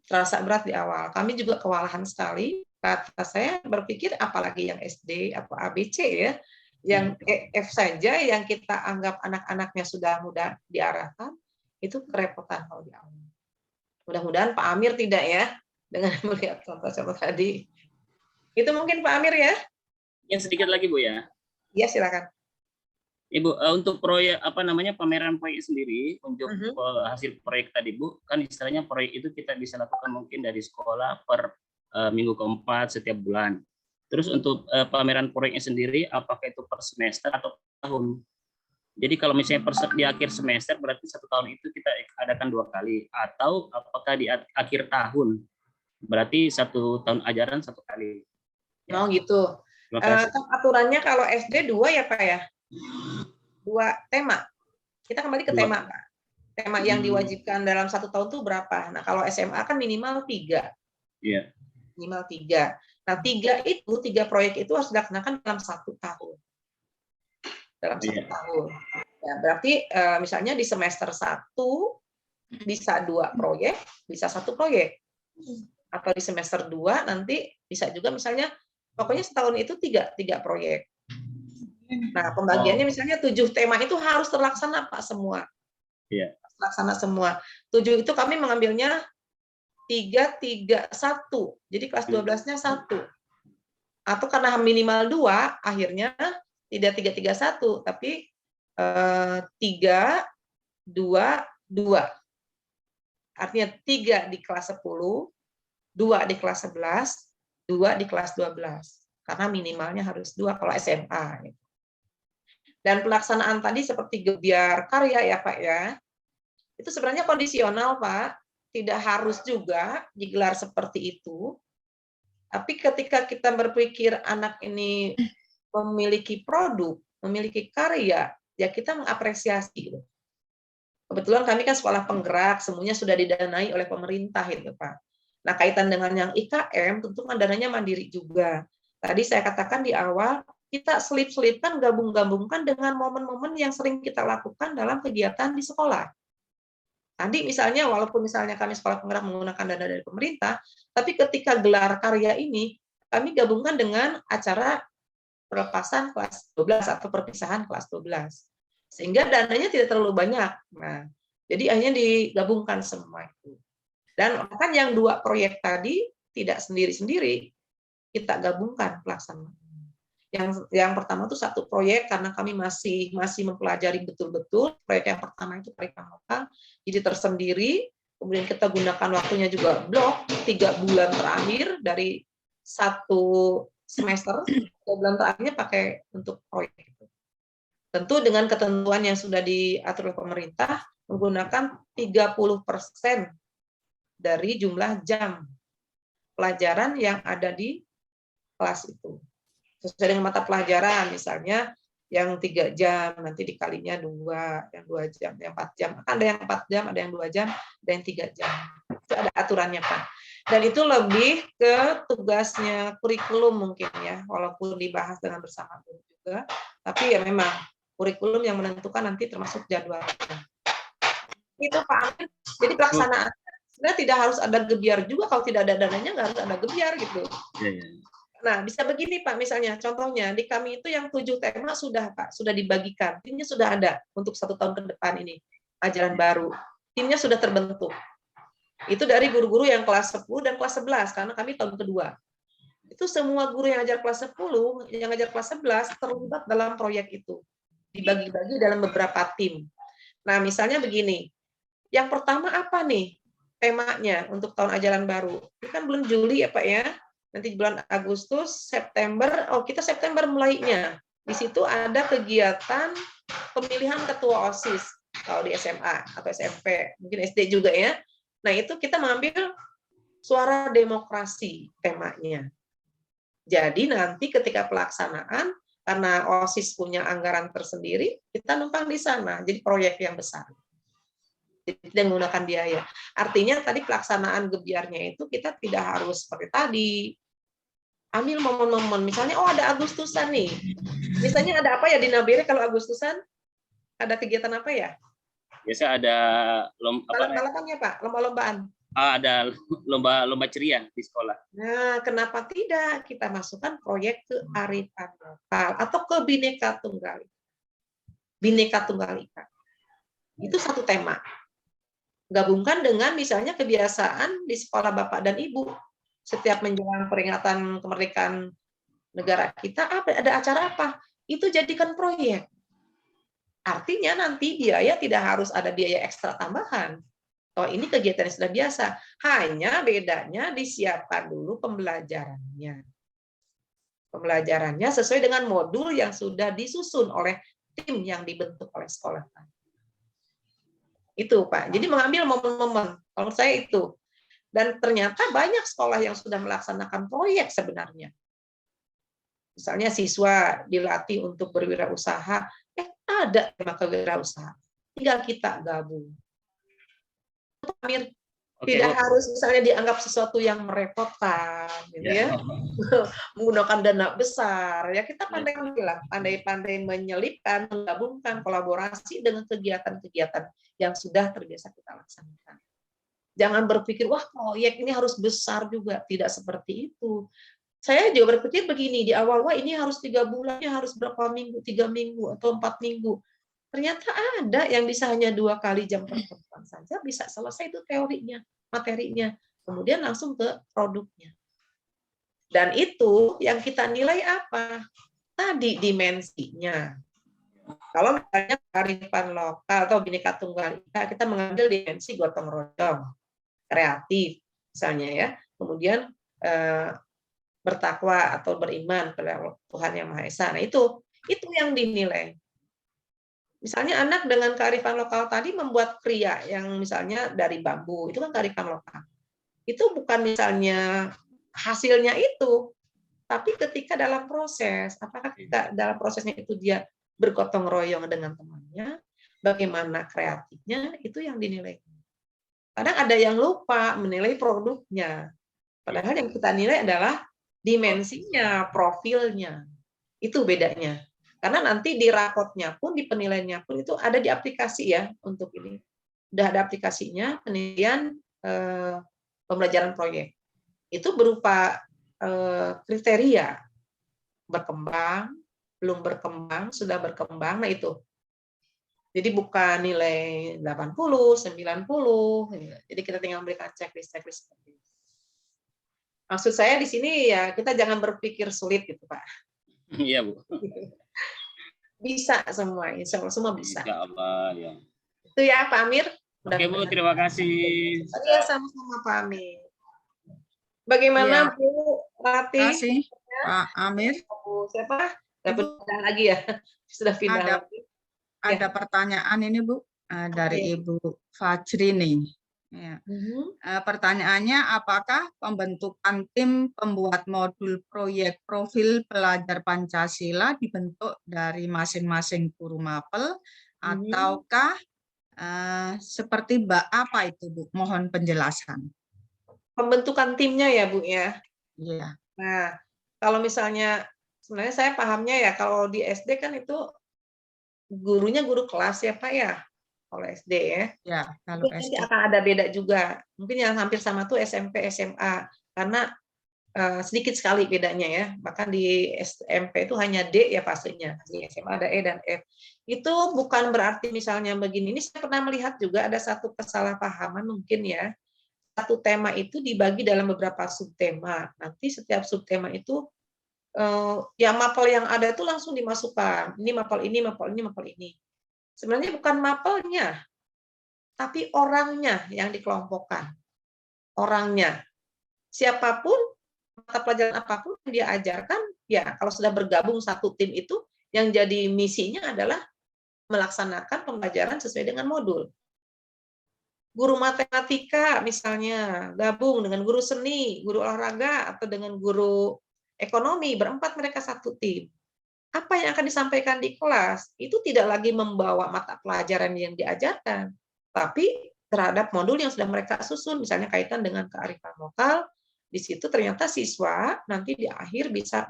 terasa berat di awal. Kami juga kewalahan sekali, kata saya berpikir apalagi yang SD atau ABC ya, yang F saja yang kita anggap anak-anaknya sudah mudah diarahkan, itu kerepotan kalau di awal. Mudah-mudahan Pak Amir tidak ya, dengan melihat contoh-contoh tadi. Itu mungkin Pak Amir ya? Yang sedikit lagi Bu ya. Iya silakan. Ibu, untuk proyek pameran proyek sendiri untuk hasil proyek tadi Bu, kan istilahnya proyek itu kita bisa lakukan mungkin dari sekolah per minggu keempat setiap bulan. Terus untuk pameran proyeknya sendiri, apakah itu per semester atau tahun? Jadi kalau misalnya di akhir semester berarti 1 tahun itu kita adakan 2 kali, atau apakah di akhir tahun berarti 1 tahun ajaran 1 kali. Oh gitu. Aturannya kalau SD 2 ya Pak ya, 2 tema. Kita kembali ke tema Pak. Tema yang diwajibkan dalam 1 tahun itu berapa? Nah kalau SMA kan minimal 3. Iya. Minimal 3. Nah 3 proyek itu harus dilaksanakan dalam 1 tahun. Dalam 1 tahun. Ya, berarti misalnya di semester 1 bisa 2 proyek, bisa 1 proyek. Atau di semester 2 nanti bisa juga misalnya pokoknya setahun itu 3 proyek. Nah, pembagiannya misalnya 7 tema itu harus terlaksana Pak semua. Iya. Terlaksana semua. 7 itu kami mengambilnya 3, 1. Jadi kelas 12-nya 1. Atau karena minimal 2, akhirnya tidak 3, 1, tapi 3, 2, 2. Artinya 3 di kelas 10, 2 di kelas 11, 2 di kelas 12. Karena minimalnya harus 2 kalau SMA. Dan pelaksanaan tadi seperti gebiar karya ya Pak ya, itu sebenarnya kondisional Pak, tidak harus juga digelar seperti itu. Tapi ketika kita berpikir anak ini memiliki produk, memiliki karya, ya kita mengapresiasi. Gitu. Kebetulan kami kan sekolah penggerak, semuanya sudah didanai oleh pemerintah itu Pak. Nah kaitan dengan yang IKM, tentu kan dananya mandiri juga. Tadi saya katakan di awal, kita selip-selipkan, gabung-gabungkan dengan momen-momen yang sering kita lakukan dalam kegiatan di sekolah. Tadi misalnya, walaupun misalnya kami sekolah penggerak menggunakan dana dari pemerintah, tapi ketika gelar karya ini, kami gabungkan dengan acara pelepasan kelas 12 atau perpisahan kelas 12. Sehingga dananya tidak terlalu banyak. Nah, jadi akhirnya digabungkan semua itu. Dan bahkan yang 2 proyek tadi tidak sendiri-sendiri, kita gabungkan pelaksanaan. Yang pertama itu 1 proyek karena kami masih mempelajari betul-betul. Proyek yang pertama itu kearifan lokal, jadi tersendiri. Kemudian kita gunakan waktunya juga blok 3 bulan terakhir dari 1 semester, 3 bulan terakhirnya pakai untuk proyek itu. Tentu dengan ketentuan yang sudah diatur oleh pemerintah, menggunakan 30% dari jumlah jam pelajaran yang ada di kelas itu. Sesuai dengan mata pelajaran, misalnya yang 3 jam, nanti dikalinya 2, yang 2 jam, yang 4 jam. Ada yang 4 jam, ada yang 2 jam, ada yang 3 jam. Itu ada aturannya, Pak. Dan itu lebih ke tugasnya kurikulum mungkin ya, walaupun dibahas dengan bersama guru juga, tapi ya memang kurikulum yang menentukan nanti termasuk jadwalnya. Itu Pak Amin. Jadi pelaksanaan sebenarnya tidak harus ada gebiar juga, kalau tidak ada dananya nggak harus ada gebiar gitu. Nah, bisa begini Pak, misalnya contohnya di kami itu yang 7 tema sudah Pak, sudah dibagikan. Timnya sudah ada untuk 1 tahun ke depan ini, ajaran baru. Timnya sudah terbentuk. Itu dari guru-guru yang kelas 10 dan kelas 11, karena kami tahun kedua. Itu semua guru yang ajar kelas 10, yang ajar kelas 11 terlibat dalam proyek itu. Dibagi-bagi dalam beberapa tim. Nah, misalnya begini. Yang pertama apa nih temanya untuk tahun ajaran baru? Ini kan bulan Juli ya Pak ya. Nanti bulan Agustus, September, kita September mulainya. Di situ ada kegiatan pemilihan ketua OSIS kalau di SMA atau SMP, mungkin SD juga ya. Nah, itu kita mengambil suara demokrasi temanya. Jadi nanti ketika pelaksanaan, karena OSIS punya anggaran tersendiri, kita numpang di sana. Jadi proyek yang besar. Jadi tidak menggunakan biaya. Artinya tadi pelaksanaan gebiarnya itu kita tidak harus seperti tadi. Ambil momen-momen. Misalnya, ada Agustusan nih. Misalnya ada apa ya di Nabire kalau Agustusan? Ada kegiatan apa ya? Biasa ada balapannya Pak, lomba-lombaan. Ada lomba ceria di sekolah. Nah, kenapa tidak kita masukkan proyek kearifan lokal atau ke Bhinneka Tunggal Ika. Itu 1 tema. Gabungkan dengan misalnya kebiasaan di sekolah Bapak dan Ibu. Setiap menjelang peringatan kemerdekaan negara kita, ada acara apa? Itu jadikan proyek. Artinya nanti biaya tidak harus ada biaya ekstra tambahan. Ini kegiatan yang sudah biasa. Hanya bedanya disiapkan dulu pembelajarannya. Pembelajarannya sesuai dengan modul yang sudah disusun oleh tim yang dibentuk oleh sekolah. Itu Pak. Jadi mengambil momen-momen. Kalau saya itu. Dan ternyata banyak sekolah yang sudah melaksanakan proyek sebenarnya. Misalnya siswa dilatih untuk berwirausaha. Ada tema kewirausahaan. Tinggal kita gabung. Amir, tidak harus misalnya dianggap sesuatu yang merepotkan, gitu ya. Menggunakan dana besar, ya kita pandai-pandai menyelipkan, menggabungkan kolaborasi dengan kegiatan-kegiatan yang sudah terbiasa kita laksanakan. Jangan berpikir, wah proyek ini harus besar juga, tidak seperti itu. Saya juga berpikir begini di awal, wah ini harus 3 bulannya harus berapa minggu, 3 minggu atau 4 minggu. Ternyata ada yang bisa hanya 2 kali jam pertemuan saja bisa selesai itu teorinya, materinya. Kemudian langsung ke produknya. Dan itu yang kita nilai apa? Tadi dimensinya. Kalau misalnya kearifan lokal atau Bhinneka Tunggal Ika, kita mengambil dimensi gotong royong, kreatif misalnya ya. Kemudian bertakwa atau beriman pada Tuhan Yang Maha Esa. Nah, itu yang dinilai. Misalnya anak dengan kearifan lokal tadi membuat kriya yang misalnya dari bambu, itu kan kearifan lokal. Itu bukan misalnya hasilnya itu. Tapi ketika dalam proses, apakah kita dalam prosesnya itu dia bergotong royong dengan temannya, bagaimana kreatifnya, itu yang dinilai. Kadang ada yang lupa menilai produknya. Padahal yang kita nilai adalah dimensinya, profilnya. Itu bedanya. Karena nanti di rapotnya pun, di penilaiannya pun itu ada di aplikasi ya untuk ini. Udah ada aplikasinya, penilaian pembelajaran proyek. Itu berupa kriteria berkembang, belum berkembang, sudah berkembang, nah itu. Jadi bukan nilai 80, 90, jadi kita tinggal memberikan checklist seperti itu. Maksud saya di sini ya kita jangan berpikir sulit gitu Pak. Iya Bu. Bisa semua, insya Allah semua bisa. Insya Allah ya. Itu ya Pak Amir. Oke Bu, terima kasih. Iya sama-sama Pak Amir. Bagaimana Ya. Bu Rati? Terima kasih Pak Amir. Bu siapa? Dapat pindah lagi ya? Sudah pindah lagi. Ada pertanyaan ini Bu dari Ibu Fajrini. Ya. Pertanyaannya, apakah pembentukan tim pembuat modul proyek profil pelajar Pancasila dibentuk dari masing-masing guru mapel ataukah seperti apa itu Bu? Mohon penjelasan. Pembentukan timnya ya Bu ya. Iya. Nah, kalau misalnya sebenarnya saya pahamnya ya kalau di SD kan itu gurunya guru kelas ya Pak ya. Kalau SD ya. Ya, kalau Nanti SD. akan ada beda juga. Mungkin yang hampir sama tuh SMP, SMA karena sedikit sekali bedanya ya. Bahkan di SMP itu hanya D ya pastinya. Di SMA ada E dan F. Itu bukan berarti misalnya begini. Ini saya pernah melihat juga ada satu kesalahpahaman mungkin ya. Satu tema itu dibagi dalam beberapa subtema. Nanti setiap subtema itu yang mapel yang ada itu langsung dimasukkan. Ini mapel ini, mapel ini, mapel ini. Sebenarnya bukan mapelnya, tapi orangnya yang dikelompokkan. Orangnya. Siapapun, mata pelajaran apapun yang dia ajarkan, ya kalau sudah bergabung satu tim itu, yang jadi misinya adalah melaksanakan pembelajaran sesuai dengan modul. Guru matematika misalnya gabung dengan guru seni, guru olahraga, atau dengan guru ekonomi, berempat mereka satu tim. Apa yang akan disampaikan di kelas itu tidak lagi membawa mata pelajaran yang diajarkan, tapi terhadap modul yang sudah mereka susun, misalnya kaitan dengan kearifan lokal. Di situ ternyata siswa nanti di akhir bisa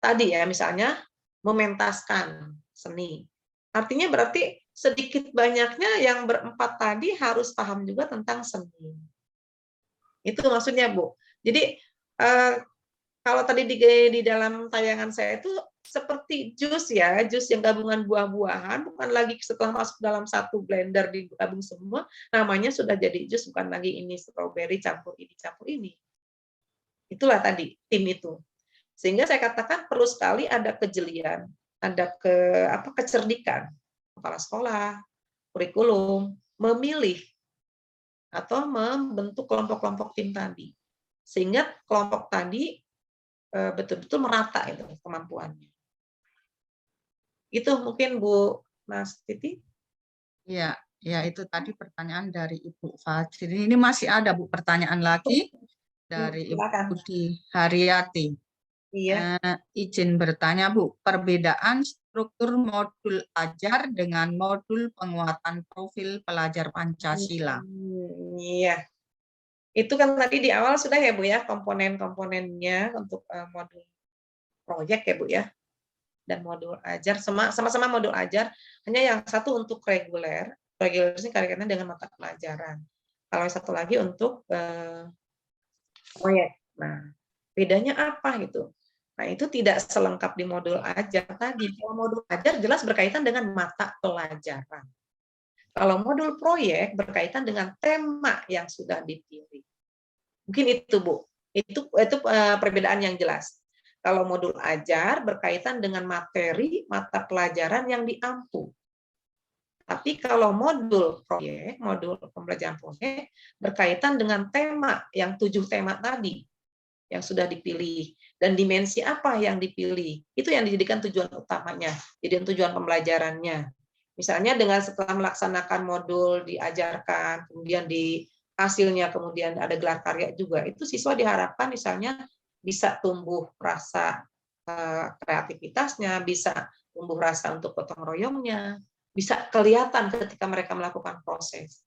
tadi ya misalnya mementaskan seni. Artinya berarti sedikit banyaknya yang berempat tadi harus paham juga tentang seni. Itu maksudnya Bu. Jadi kalau tadi di dalam tayangan saya itu seperti jus ya, jus yang gabungan buah-buahan, bukan lagi setelah masuk dalam satu blender digabung semua, namanya sudah jadi jus, bukan lagi ini strawberry campur ini. Itulah tadi tim itu. Sehingga saya katakan perlu sekali ada kejelian, ada kecerdikan kepala sekolah, kurikulum, memilih atau membentuk kelompok-kelompok tim tadi. Sehingga kelompok tadi betul-betul merata itu kemampuannya. Itu mungkin Bu Mas Titi. Ya, itu tadi pertanyaan dari Ibu Fajri. Ini masih ada Bu pertanyaan lagi dari Ibu Budi Haryati. Iya. Izin bertanya Bu, perbedaan struktur modul ajar dengan modul penguatan profil pelajar Pancasila. Iya. Itu kan tadi di awal sudah ya Bu ya, komponen-komponennya untuk modul proyek ya Bu ya. Dan modul ajar, sama-sama modul ajar, hanya yang satu untuk reguler ini kaitannya dengan mata pelajaran. Kalau satu lagi untuk proyek. Nah, bedanya apa gitu? Nah, itu tidak selengkap di modul ajar tadi. Kalau modul ajar jelas berkaitan dengan mata pelajaran. Kalau modul proyek berkaitan dengan tema yang sudah dipilih. Mungkin itu Bu. Itu perbedaan yang jelas. Kalau modul ajar berkaitan dengan materi mata pelajaran yang diampu. Tapi kalau modul proyek, modul pembelajaran proyek berkaitan dengan tema yang 7 tema tadi yang sudah dipilih dan dimensi apa yang dipilih. Itu yang dijadikan tujuan utamanya, jadi tujuan pembelajarannya. Misalnya dengan setelah melaksanakan modul diajarkan, kemudian hasilnya kemudian ada gelar karya juga, itu siswa diharapkan misalnya bisa tumbuh rasa kreativitasnya, bisa tumbuh rasa untuk gotong royongnya, bisa kelihatan ketika mereka melakukan proses.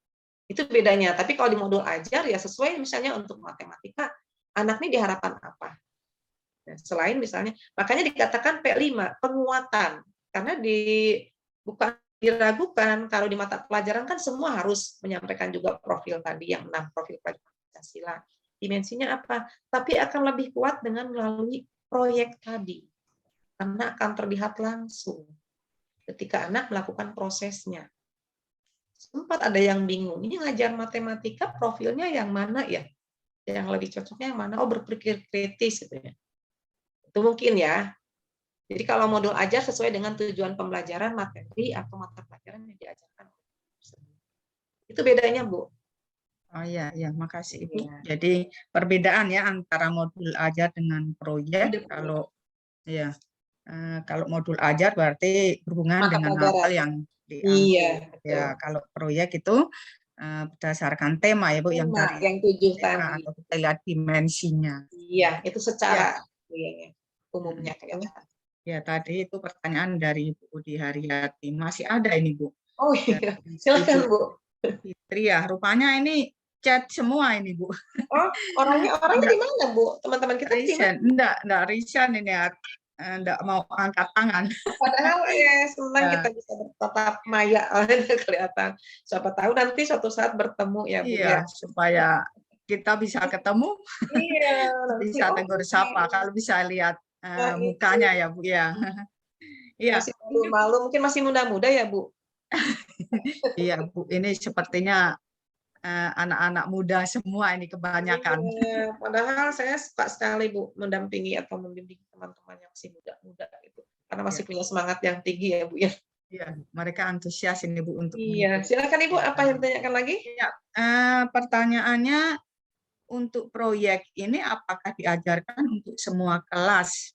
Itu bedanya. Tapi kalau di modul ajar ya sesuai misalnya untuk matematika, anak ini diharapkan apa? Nah, selain misalnya, makanya dikatakan P5, penguatan. Karena bukan diragukan, kalau di mata pelajaran kan semua harus menyampaikan juga profil tadi, yang 6 profil pelajaran Pancasila. Dimensinya apa? Tapi akan lebih kuat dengan melalui proyek tadi. Karena akan terlihat langsung ketika anak melakukan prosesnya. Sempat ada yang bingung, ini ngajar matematika profilnya yang mana ya? Yang lebih cocoknya yang mana? Oh, berpikir kritis gitu ya. Itu mungkin ya. Jadi kalau modul ajar sesuai dengan tujuan pembelajaran materi atau mata pelajaran yang diajarkan. Itu bedanya, Bu. Oh iya, ya, makasih Ibu. Iya. Jadi perbedaan ya antara modul ajar dengan proyek. Kalau ya, kalau modul ajar berarti berhubungan Mata dengan pelajaran. hal yang diambil. Iya, betul. Ya, kalau proyek itu berdasarkan tema ya Bu, yang Tema dari yang 7 tema tadi. atau kita lihat dimensinya. Iya, itu secara umumnya kelihatan. Ya, tadi itu pertanyaan dari Bu Budi Haryati. Masih ada ini Bu. Oh iya, silakan Bu. Fitri ya, rupanya ini chat semua ini Bu. Oh, orangnya di mana Bu? Teman-teman kita di mana? Resign, enggak resign ini ya. Enggak mau angkat tangan. Padahal ya senang kita bisa bertatap maya kelihatan. Siapa tahu nanti suatu saat bertemu ya Bu ya. Iya, supaya kita bisa ketemu, Iya, bisa tegur sapa. Kalau bisa lihat mukanya ya Bu ya. Iya. Masih malu, mungkin masih muda-muda ya Bu. Iya Bu, ini sepertinya anak-anak muda semua ini kebanyakan. Iya, padahal saya suka sekali Bu mendampingi atau membimbing teman-teman yang masih muda-muda itu. Karena masih punya semangat yang tinggi ya Bu ya. Iya, mereka antusias ini Bu untuk Iya, silakan Ibu, apa yang ditanyakan lagi? Iya, pertanyaannya untuk proyek ini apakah diajarkan untuk semua kelas?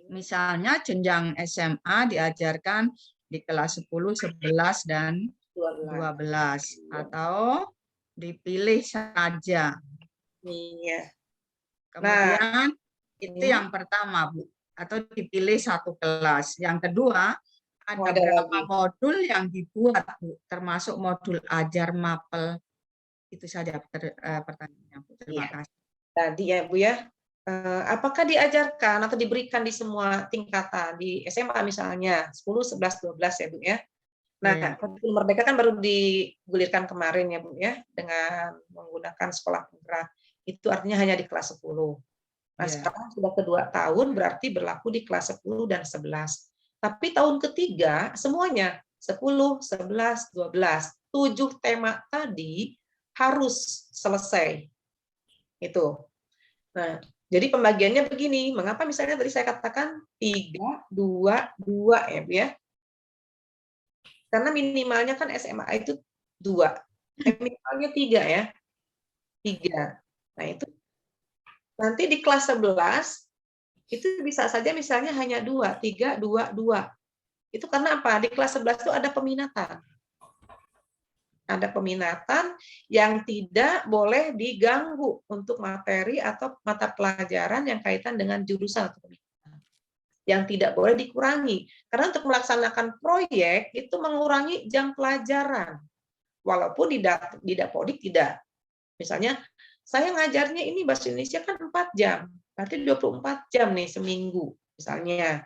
Misalnya jenjang SMA diajarkan di kelas 10, 11, dan 12 atau dipilih saja. Iya. Kemudian itu yang pertama Bu, atau dipilih satu kelas. Yang kedua, ada berapa modul yang dibuat Bu, termasuk modul ajar mapel. Itu saja pertanyaannya Bu. Terima kasih. Tadi ya Bu ya, apakah diajarkan atau diberikan di semua tingkatan, di SMA misalnya 10, 11, 12 ya Bu ya. Nah, kurikulum Merdeka kan baru digulirkan kemarin ya Bu ya, dengan menggunakan sekolah penggerak. Itu artinya hanya di kelas 10. Nah, sekarang sudah kedua tahun berarti berlaku di kelas 10 dan 11. Tapi tahun ketiga semuanya 10, 11, 12, 7 tema tadi harus selesai. Itu. Nah, jadi pembagiannya begini. Mengapa misalnya tadi saya katakan 3, 2, 2 ya Bu ya? Karena minimalnya kan SMA itu 2. Minimalnya 3 ya. 3. Nah, itu nanti di kelas 11 itu bisa saja misalnya hanya 2, 3, 2, 2. Itu karena apa? Di kelas 11 itu ada peminatan. Ada peminatan yang tidak boleh diganggu untuk materi atau mata pelajaran yang kaitan dengan jurusan atau peminatan. Yang tidak boleh dikurangi. Karena untuk melaksanakan proyek itu mengurangi jam pelajaran. Walaupun di Dapodik tidak. Misalnya, saya ngajarnya ini bahasa Indonesia kan 4 jam. Berarti 24 jam nih seminggu. Misalnya.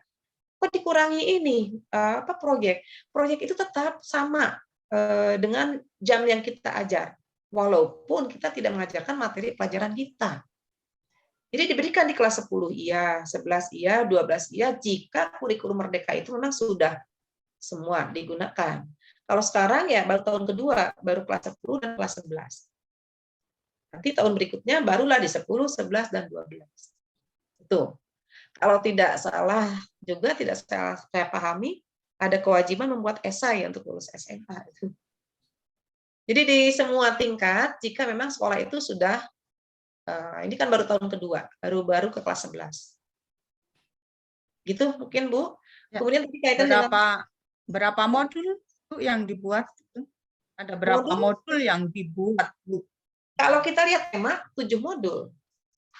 Kok dikurangi ini? Proyek? Proyek itu tetap sama dengan jam yang kita ajar. Walaupun kita tidak mengajarkan materi pelajaran kita. Jadi diberikan di kelas 10 iya, 11 iya, 12 iya, jika kurikulum Merdeka itu memang sudah semua digunakan. Kalau sekarang ya baru tahun kedua, baru kelas 10 dan kelas 11. Nanti tahun berikutnya barulah di 10, 11, dan 12. Itu. Kalau tidak salah juga, tidak saya pahami, ada kewajiban membuat esai untuk lulus SMA. Jadi di semua tingkat, jika memang sekolah itu sudah ini kan baru tahun kedua, baru ke kelas 11. Gitu mungkin Bu. Kemudian kaitan dengan berapa modul Bu yang dibuat? Ada berapa modul yang dibuat Bu? Kalau kita lihat tema 7 modul.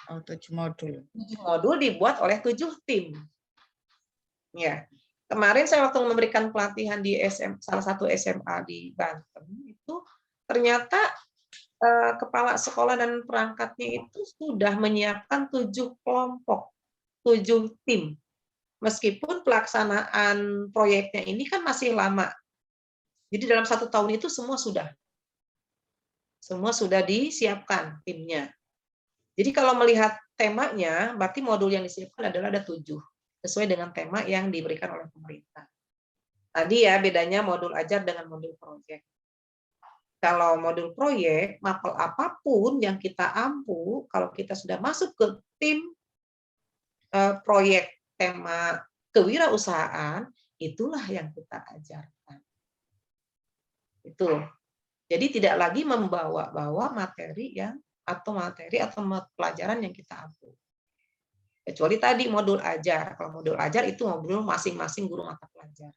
Oh, 7 modul. 7 modul dibuat oleh 7 tim. Ya. Kemarin saya waktu memberikan pelatihan di salah satu SMA di Banten, itu ternyata kepala sekolah dan perangkatnya itu sudah menyiapkan 7 kelompok, 7 tim. Meskipun pelaksanaan proyeknya ini kan masih lama. Jadi dalam 1 tahun itu semua sudah disiapkan timnya. Jadi kalau melihat temanya, berarti modul yang disiapkan adalah ada 7, sesuai dengan tema yang diberikan oleh pemerintah. Tadi ya bedanya modul ajar dengan modul proyek. Kalau modul proyek, mapel apapun yang kita ampu, kalau kita sudah masuk ke tim proyek tema kewirausahaan, itulah yang kita ajarkan. Itu. Jadi tidak lagi membawa-bawa materi atau pelajaran yang kita ampu. Kecuali tadi modul ajar. Kalau modul ajar itu modul masing-masing guru mata pelajaran.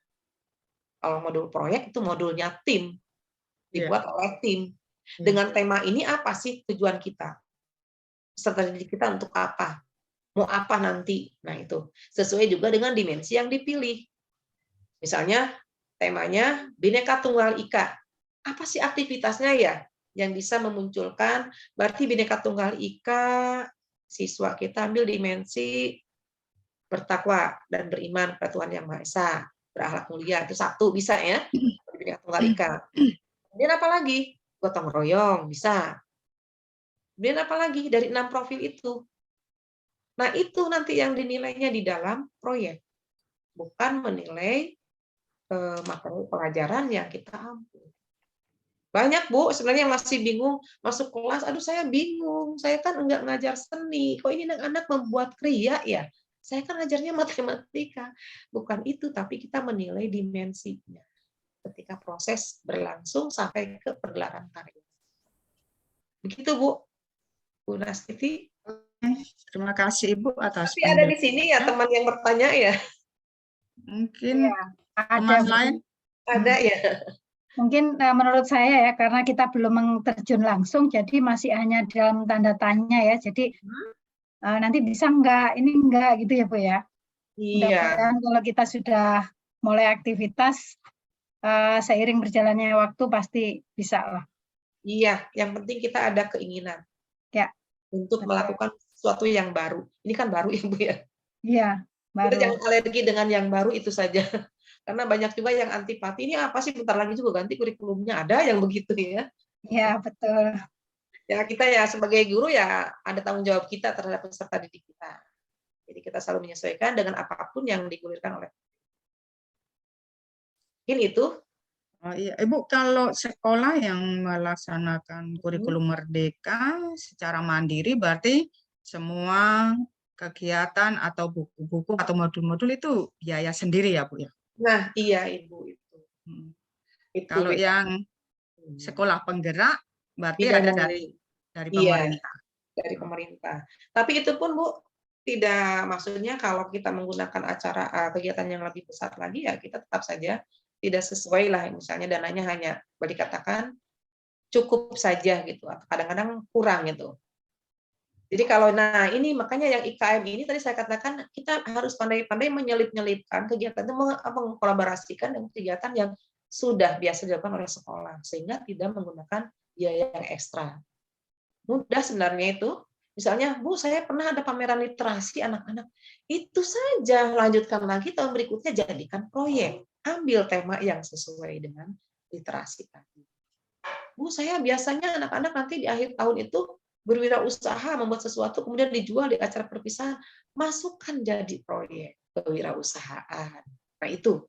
Kalau modul proyek itu modulnya tim. Dibuat oleh tim. Dengan tema ini apa sih tujuan kita? Strategi kita untuk apa? Mau apa nanti? Nah itu. Sesuai juga dengan dimensi yang dipilih. Misalnya temanya Bhinneka Tunggal Ika. Apa sih aktivitasnya ya? Yang bisa memunculkan, berarti Bhinneka Tunggal Ika, siswa kita ambil dimensi bertakwa dan beriman kepada Tuhan Yang Maha Esa, berakhlak mulia, itu 1 bisa ya, Bhinneka Tunggal Ika. Kemudian apa lagi? Gotong royong, bisa. Kemudian apa lagi? Dari 6 profil itu. Nah itu nanti yang dinilainya di dalam proyek. Bukan menilai materi pelajaran yang kita ampu. Banyak Bu sebenarnya yang masih bingung masuk kelas, aduh saya bingung, saya kan enggak ngajar seni, kok ini anak membuat kriya ya? Saya kan ngajarnya matematika. Bukan itu, tapi kita menilai dimensinya ketika proses berlangsung sampai ke pergelaran karya. Begitu Bu Nastiti. Terima kasih Ibu atas Tapi ada di sini ya teman yang bertanya ya? Mungkin Ada, teman lain. Ada ya? Mungkin menurut saya ya, karena kita belum terjun langsung, jadi masih hanya dalam tanda tanya ya. Jadi nanti bisa enggak, ini enggak gitu ya Bu ya. Iya. Mudah-mudahan kalau kita sudah mulai aktivitas, seiring berjalannya waktu pasti bisa lah. Iya, yang penting kita ada keinginan. Ya. Untuk betul. melakukan sesuatu yang baru. Ini kan baru ya Bu ya. Iya, baru. Kita jangan alergi dengan yang baru itu saja. Karena banyak juga yang antipati, ini apa sih bentar lagi juga ganti kurikulumnya, ada yang begitu ya. Iya, betul. Ya kita ya sebagai guru ya ada tanggung jawab kita terhadap peserta didik kita. Jadi kita selalu menyesuaikan dengan apapun yang digulirkan oleh. Mungkin itu. Oh, iya. Ibu, kalau sekolah yang melaksanakan kurikulum merdeka secara mandiri berarti semua kegiatan atau buku-buku atau modul-modul itu biaya sendiri ya Bu ya? Nah iya Ibu itu. Kalau yang sekolah penggerak berarti tidak ada dari pemerintah. Iya, dari pemerintah. Tapi itu pun Bu tidak, maksudnya kalau kita menggunakan acara kegiatan yang lebih besar lagi ya kita tetap saja tidak sesuai lah, misalnya dananya hanya boleh dikatakan cukup saja gitu, atau kadang-kadang kurang gitu. Jadi kalau ini makanya yang IKM ini tadi saya katakan kita harus pandai-pandai menyelip-nyelipkan kegiatan itu, mengkolaborasikan dengan kegiatan yang sudah biasa dilakukan oleh sekolah sehingga tidak menggunakan biaya yang ekstra. Mudah sebenarnya itu. Misalnya, Bu, saya pernah ada pameran literasi anak-anak. Itu saja, lanjutkan lagi tahun berikutnya jadikan proyek. Ambil tema yang sesuai dengan literasi tadi. Bu, saya biasanya anak-anak nanti di akhir tahun itu berwirausaha, membuat sesuatu, kemudian dijual di acara perpisahan. Masukkan jadi proyek kewirausahaan. Nah, itu.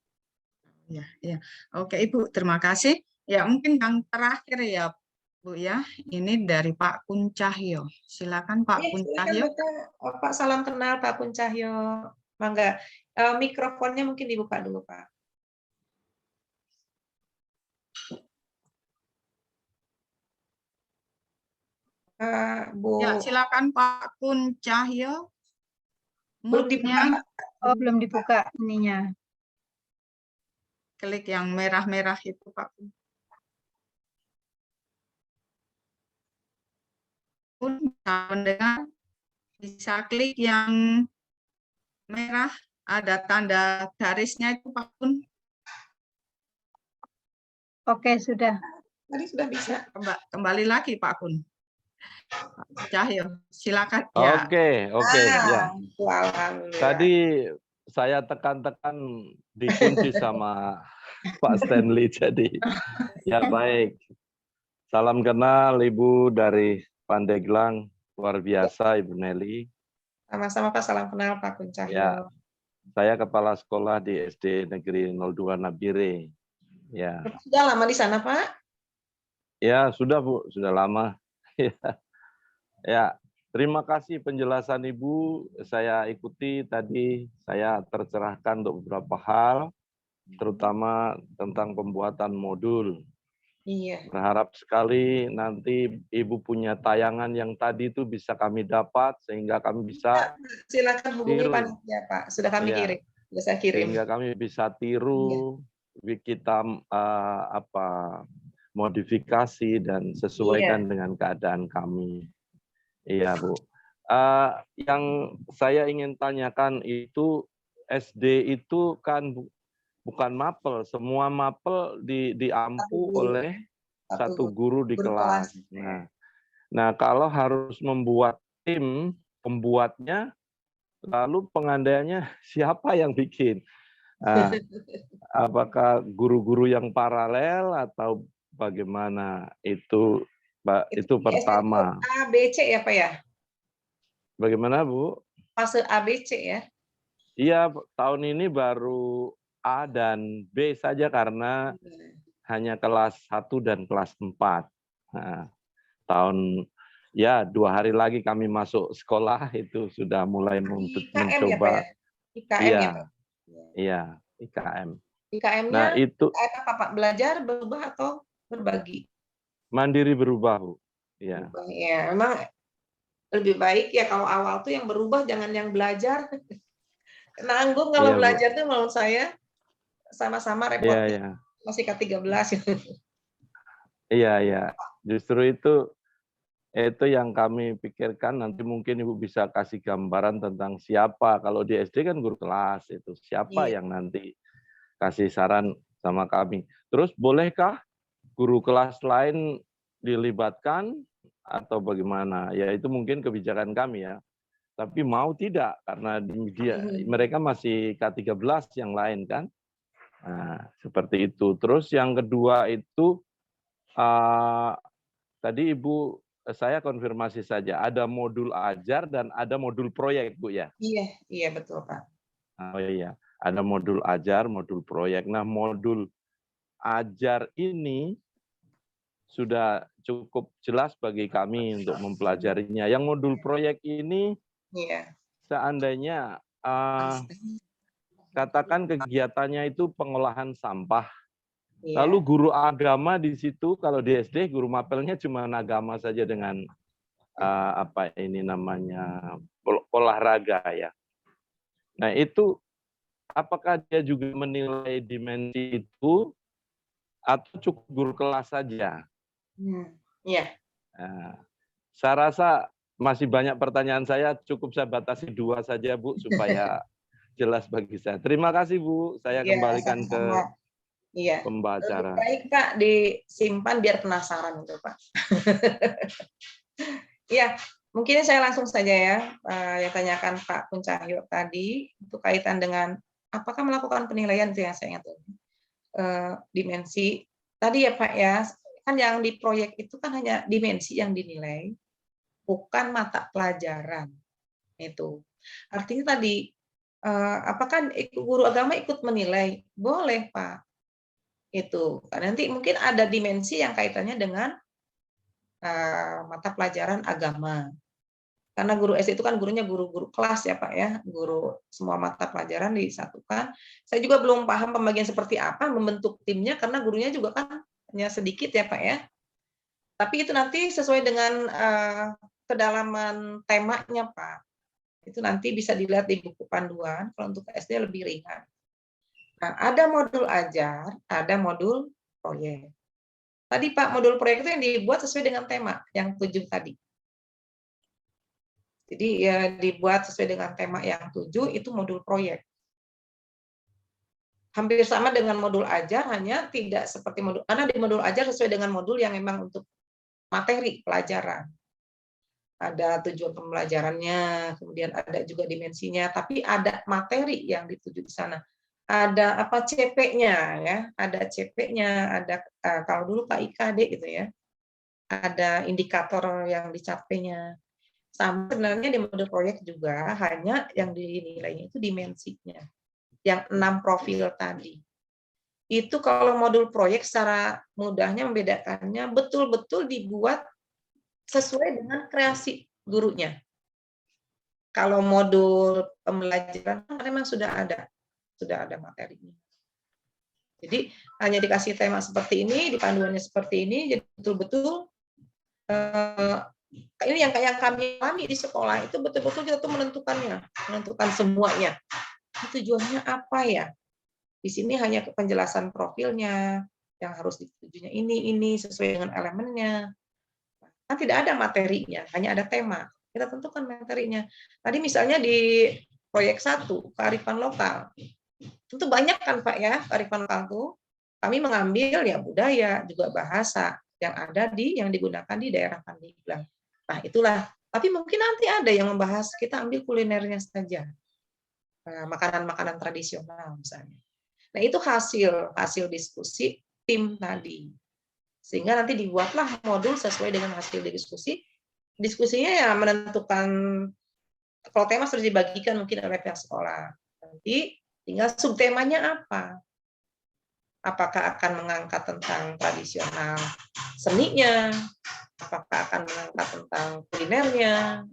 Ya, ya. Oke, Ibu, terima kasih. Ya, mungkin yang terakhir ya, Bu ya. Ini dari Pak Kuncahyo. Silakan Pak Kuncahyo. Silakan, Pak, salam kenal Pak Kuncahyo. Mangga. Mikrofonnya mungkin dibuka dulu, Pak. Bu. Ya, silakan Pak Kuncahyo. Belum dibuka. Oh, belum dibuka ininya. Klik yang merah-merah itu Pak. bisa mendengar, bisa klik yang merah, ada tanda garisnya itu Pak Kun. Oke, sudah. Tadi sudah bisa. Kembali lagi Pak Kun. Cahyo, silakan ya. Oke, ya. Alhamdulillah. Tadi saya tekan-tekan dikunci sama Pak Stanley, jadi ya baik. Salam kenal Ibu dari Pandeglang, luar biasa Ibu Nelly. Sama-sama Pak, salam kenal Pak Kun Cahyo. Ya, saya kepala sekolah di SD Negeri 02 Nabire. Ya. Sudah lama di sana Pak? Ya, sudah Bu, sudah lama. Ya, terima kasih penjelasan Ibu. Saya ikuti tadi, saya tercerahkan untuk beberapa hal, terutama tentang pembuatan modul. Iya. Berharap sekali nanti Ibu punya tayangan yang tadi itu bisa kami dapat, sehingga kami bisa Silakan hubungi tiru. panitia Pak, sudah kami Iya. kirim. Sudah saya kirim. Sehingga kami bisa tiru, kita modifikasi dan sesuaikan dengan keadaan kami. Iya, Bu. Yang saya ingin tanyakan itu, SD itu kan bukan mapel, semua mapel diampu oleh satu guru di kelas. Nah, kalau harus membuat tim pembuatnya, lalu pengandaiannya siapa yang bikin? Apakah guru-guru yang paralel atau bagaimana? Itu Pak, itu pertama. ABC ya Pak ya? Bagaimana Bu? Fase ABC ya? Iya, tahun ini baru A dan B saja karena hanya kelas 1 dan kelas 4. Nah, tahun ya 2 hari lagi kami masuk sekolah itu sudah mulai mencoba. IKM iya, ya Pak? Iya, IKM. IKM-nya nah, itu apa Pak? Belajar, berubah atau berbagi? Mandiri berubah, Bu. Ya. Ya, memang lebih baik ya kalau awal tuh yang berubah, jangan yang belajar. Nanggung kalau belajar tuh menurut saya sama-sama repotnya. Masih K13. Iya. Justru itu yang kami pikirkan. Nanti mungkin Ibu bisa kasih gambaran tentang siapa. Kalau di SD kan guru kelas itu. Siapa yang nanti kasih saran sama kami. Terus bolehkah guru kelas lain dilibatkan atau bagaimana? Ya itu mungkin kebijakan kami ya. Tapi mau tidak karena mereka masih K13 yang lain kan. Nah, seperti itu. Terus yang kedua itu tadi Ibu saya konfirmasi saja, ada modul ajar dan ada modul proyek, Bu ya? Iya betul Pak. Oh iya, ada modul ajar, modul proyek. Nah, modul ajar ini sudah cukup jelas bagi kami untuk mempelajarinya. Yang modul proyek ini, seandainya katakan kegiatannya itu pengolahan sampah. Lalu guru agama di situ, kalau di SD guru mapelnya cuma agama saja dengan apa ini namanya olahraga ya. Nah itu apakah dia juga menilai dimensi itu atau cukup guru kelas saja? Nah, saya rasa masih banyak pertanyaan saya, cukup saya batasi 2 saja Bu supaya jelas bagi saya. Terima kasih Bu, saya kembalikan ke pembicara. Baik Pak, disimpan biar penasaran itu Pak. Ya, mungkin saya langsung saja ya, yang tanyakan Pak Kun Cahyo tadi, itu kaitan dengan apakah melakukan penilaian itu yang saya ingat dimensi. Tadi ya Pak ya, kan yang di proyek itu kan hanya dimensi yang dinilai, bukan mata pelajaran. Itu. Artinya tadi, apakah guru agama ikut menilai? Boleh Pak. Itu. Nanti mungkin ada dimensi yang kaitannya dengan mata pelajaran agama. Karena guru SD itu kan gurunya guru-guru kelas ya Pak ya, guru semua mata pelajaran disatukan. Saya juga belum paham pembagian seperti apa membentuk timnya karena gurunya juga kan hanya sedikit ya Pak ya. Tapi itu nanti sesuai dengan kedalaman temanya Pak. Itu nanti bisa dilihat di buku panduan, kalau untuk SD lebih ringan. Nah, ada modul ajar, ada modul proyek. Tadi Pak, modul proyek itu yang dibuat sesuai dengan tema, yang 7 tadi. Jadi ya dibuat sesuai dengan tema yang 7 itu modul proyek. Hampir sama dengan modul ajar, hanya tidak seperti modul, karena di modul ajar sesuai dengan modul yang memang untuk materi pelajaran. Ada tujuan pembelajarannya, kemudian ada juga dimensinya, tapi ada materi yang dituju di sana. Ada apa CP-nya ya, ada CP-nya, ada kalau dulu KIKD gitu ya. Ada indikator yang dicapainya. Sama sebenarnya di modul proyek juga, hanya yang dinilainya itu dimensinya. Yang 6 profil tadi. Itu kalau modul proyek secara mudahnya membedakannya betul-betul dibuat sesuai dengan kreasi gurunya. Kalau modul pembelajaran memang sudah ada materinya. Jadi hanya dikasih tema seperti ini, di panduannya seperti ini, jadi betul-betul ini yang kami alami di sekolah itu betul-betul kita tuh menentukan semuanya. Tujuannya apa ya? Di sini hanya penjelasan profilnya, yang harus ditujunya ini sesuai dengan elemennya. Kan tidak ada materinya, hanya ada tema. Kita tentukan materinya. Tadi misalnya di proyek 1, kearifan lokal. Tentu banyak kan Pak ya, kearifan lokal itu. Kami mengambil ya budaya, juga bahasa yang digunakan di daerah Pandeglang. Nah, itulah. Tapi mungkin nanti ada yang membahas, kita ambil kulinernya saja. Makanan-makanan tradisional misalnya. Nah, itu hasil diskusi tim tadi. Sehingga nanti dibuatlah modul sesuai dengan hasil diskusi. Diskusinya ya menentukan, kalau tema sudah dibagikan mungkin oleh pihak sekolah. Nanti tinggal subtemanya apa. Apakah akan mengangkat tentang tradisional seninya, apakah akan mengangkat tentang kulinernya.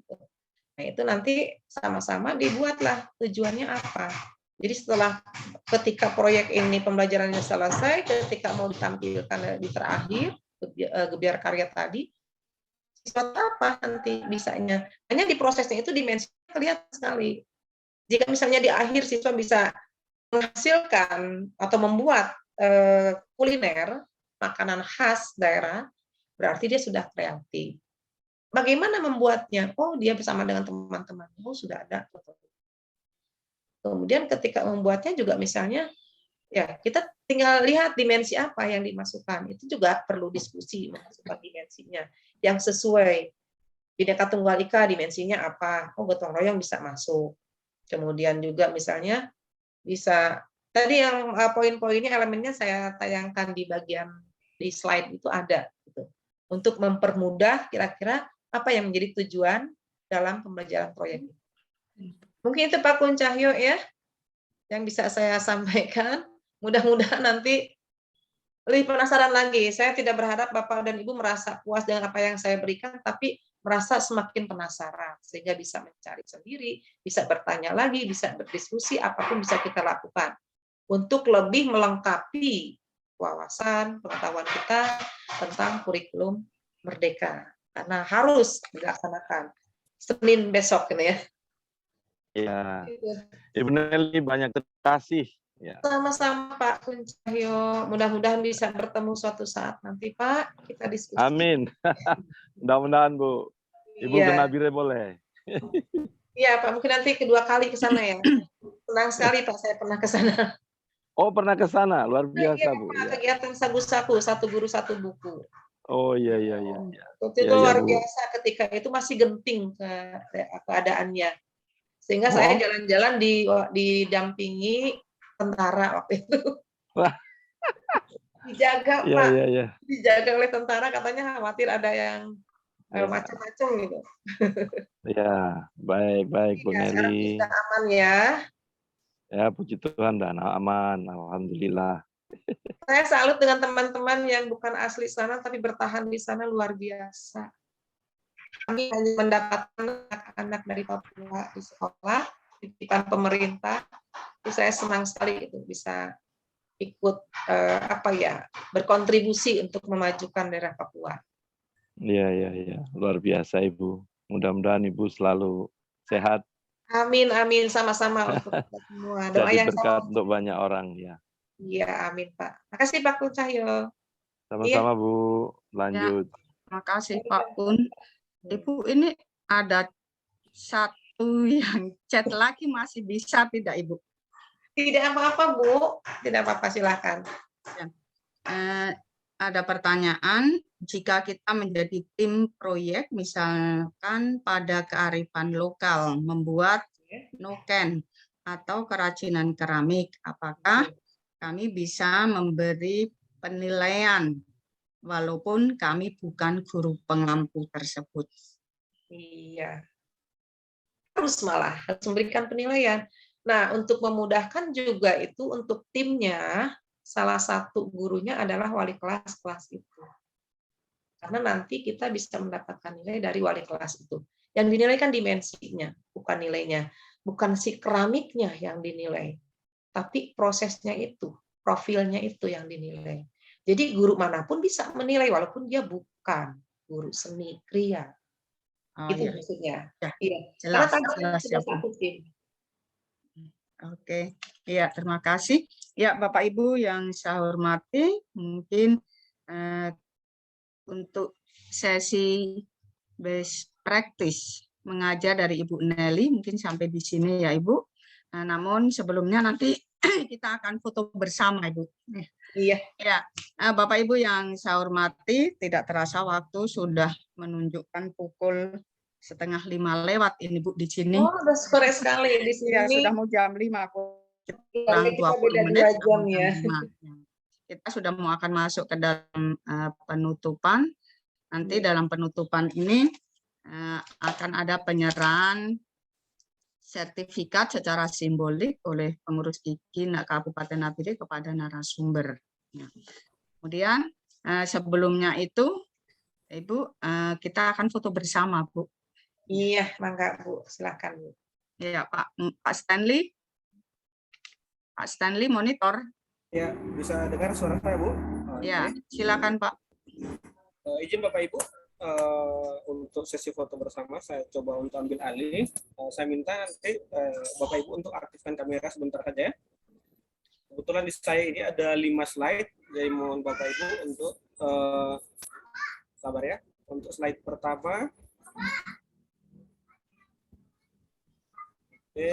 Nah, itu nanti sama-sama dibuatlah tujuannya apa. Jadi ketika proyek ini pembelajarannya selesai, ketika mau ditampilkan di terakhir, gebiar karya tadi, siswa apa nanti bisanya. Hanya di prosesnya itu dimensinya kelihatan sekali. Jika misalnya di akhir siswa bisa menghasilkan atau membuat kuliner, makanan khas daerah, berarti dia sudah kreatif. Bagaimana membuatnya? Oh, dia bersama dengan teman-teman. Oh, sudah ada. Kemudian ketika membuatnya juga misalnya, ya kita tinggal lihat dimensi apa yang dimasukkan. Itu juga perlu diskusi memasukkan dimensinya yang sesuai. Bhinneka Tunggal Ika dimensinya apa? Oh, gotong royong bisa masuk. Kemudian juga misalnya bisa, tadi yang poin-poinnya, elemennya saya tayangkan di bagian di slide itu ada. Gitu. Untuk mempermudah kira-kira apa yang menjadi tujuan dalam pembelajaran proyek. Mungkin itu Pak Kun Cahyo ya, yang bisa saya sampaikan. Mudah-mudahan nanti lebih penasaran lagi. Saya tidak berharap Bapak dan Ibu merasa puas dengan apa yang saya berikan, tapi merasa semakin penasaran, sehingga bisa mencari sendiri, bisa bertanya lagi, bisa berdiskusi, apapun bisa kita lakukan. Untuk lebih melengkapi wawasan, pengetahuan kita tentang kurikulum Merdeka. Karena harus dilaksanakan Senin besok gitu ya. Ya, Ibu Nelly banyak terima kasih. Ya. Sama-sama Pak Kun Cahyo. Mudah-mudahan bisa bertemu suatu saat nanti Pak. Kita diskusi. Amin. Mudah-mudahan Bu. Ibu ke Nabire boleh. Iya Pak, mungkin nanti kedua kali ke sana ya. Senang sekali Pak, saya pernah ke sana. Oh, pernah ke sana, luar biasa Bu. Pak, kegiatan sabu-sabu, satu guru satu buku. Oh iya. Itu luar biasa, ketika itu masih genting keadaannya. Sehingga saya jalan-jalan didampingi tentara waktu itu. Wah. Dijaga Pak. Iya. Dijaga oleh tentara, katanya khawatir ada yang macam-macam gitu. Ya, baik Bu Nelly. Sudah aman ya. Ya, puji Tuhan dan aman, alhamdulillah. Saya salut dengan teman-teman yang bukan asli sana tapi bertahan di sana, luar biasa. Kami hanya mendapatkan anak-anak dari Papua di sekolah, titipan pemerintah. Itu saya senang sekali itu bisa ikut berkontribusi untuk memajukan daerah Papua. Iya, luar biasa Ibu. Mudah-mudahan Ibu selalu sehat. Amin, sama-sama untuk kita semua. Doa jadi yang berkat untuk banyak orang ya. Iya, amin Pak. Makasih Pak Kun Cahyo. Sama-sama Bu, lanjut. Terima kasih Pak Kun. Ibu, ini ada satu yang chat lagi masih bisa tidak Ibu? Tidak apa-apa, Bu. Tidak apa-apa, silakan. Ada pertanyaan, jika kita menjadi tim proyek, misalkan pada kearifan lokal, membuat noken atau kerajinan keramik, apakah kami bisa memberi penilaian walaupun kami bukan guru pengampu tersebut? Iya. Harus malah, harus memberikan penilaian. Nah, untuk memudahkan juga itu untuk timnya, salah satu gurunya adalah wali kelas itu. Karena nanti kita bisa mendapatkan nilai dari wali kelas itu. Yang dinilai kan dimensinya, bukan nilainya. Bukan si keramiknya yang dinilai, tapi prosesnya itu, profilnya itu yang dinilai. Jadi guru manapun bisa menilai, walaupun dia bukan guru seni kriya. Itu Iya. maksudnya. Ya, Iya. jelas, Karena jelas sudah ya, Bu. satu tim. Oke, ya terima kasih. Ya Bapak Ibu yang saya hormati, mungkin untuk sesi best practice mengajar dari Ibu Nelly mungkin sampai di sini ya Ibu. Namun sebelumnya nanti kita akan foto bersama Ibu. Iya. Ya, Bapak Ibu yang saya hormati, tidak terasa waktu sudah menunjukkan pukul 4:30 ini Bu di sini. Oh, udah sore sekali di sini. Ya, sudah mau jam 5 aku. Kurang Kurang 20 beda menit 2 jam ya. Kita sudah mau akan masuk ke dalam penutupan. Nanti dalam penutupan ini akan ada penyerahan sertifikat secara simbolik oleh pengurus IKI Kabupaten Nabire kepada narasumber. Kemudian sebelumnya itu, Ibu, kita akan foto bersama, Bu. Iya, mangga Bu, silakan Bu. Ya, Pak Stanley. Pak Stanley monitor. Ya, bisa dengar suara saya, Bu? Ya, Baik. silakan Pak. Izin Bapak Ibu, untuk sesi foto bersama saya coba untuk ambil alih. Saya minta nanti Bapak Ibu untuk aktifkan kamera sebentar saja. Kebetulan di saya ini ada 5 slide, jadi mohon Bapak Ibu untuk sabar ya. Untuk slide pertama, oke.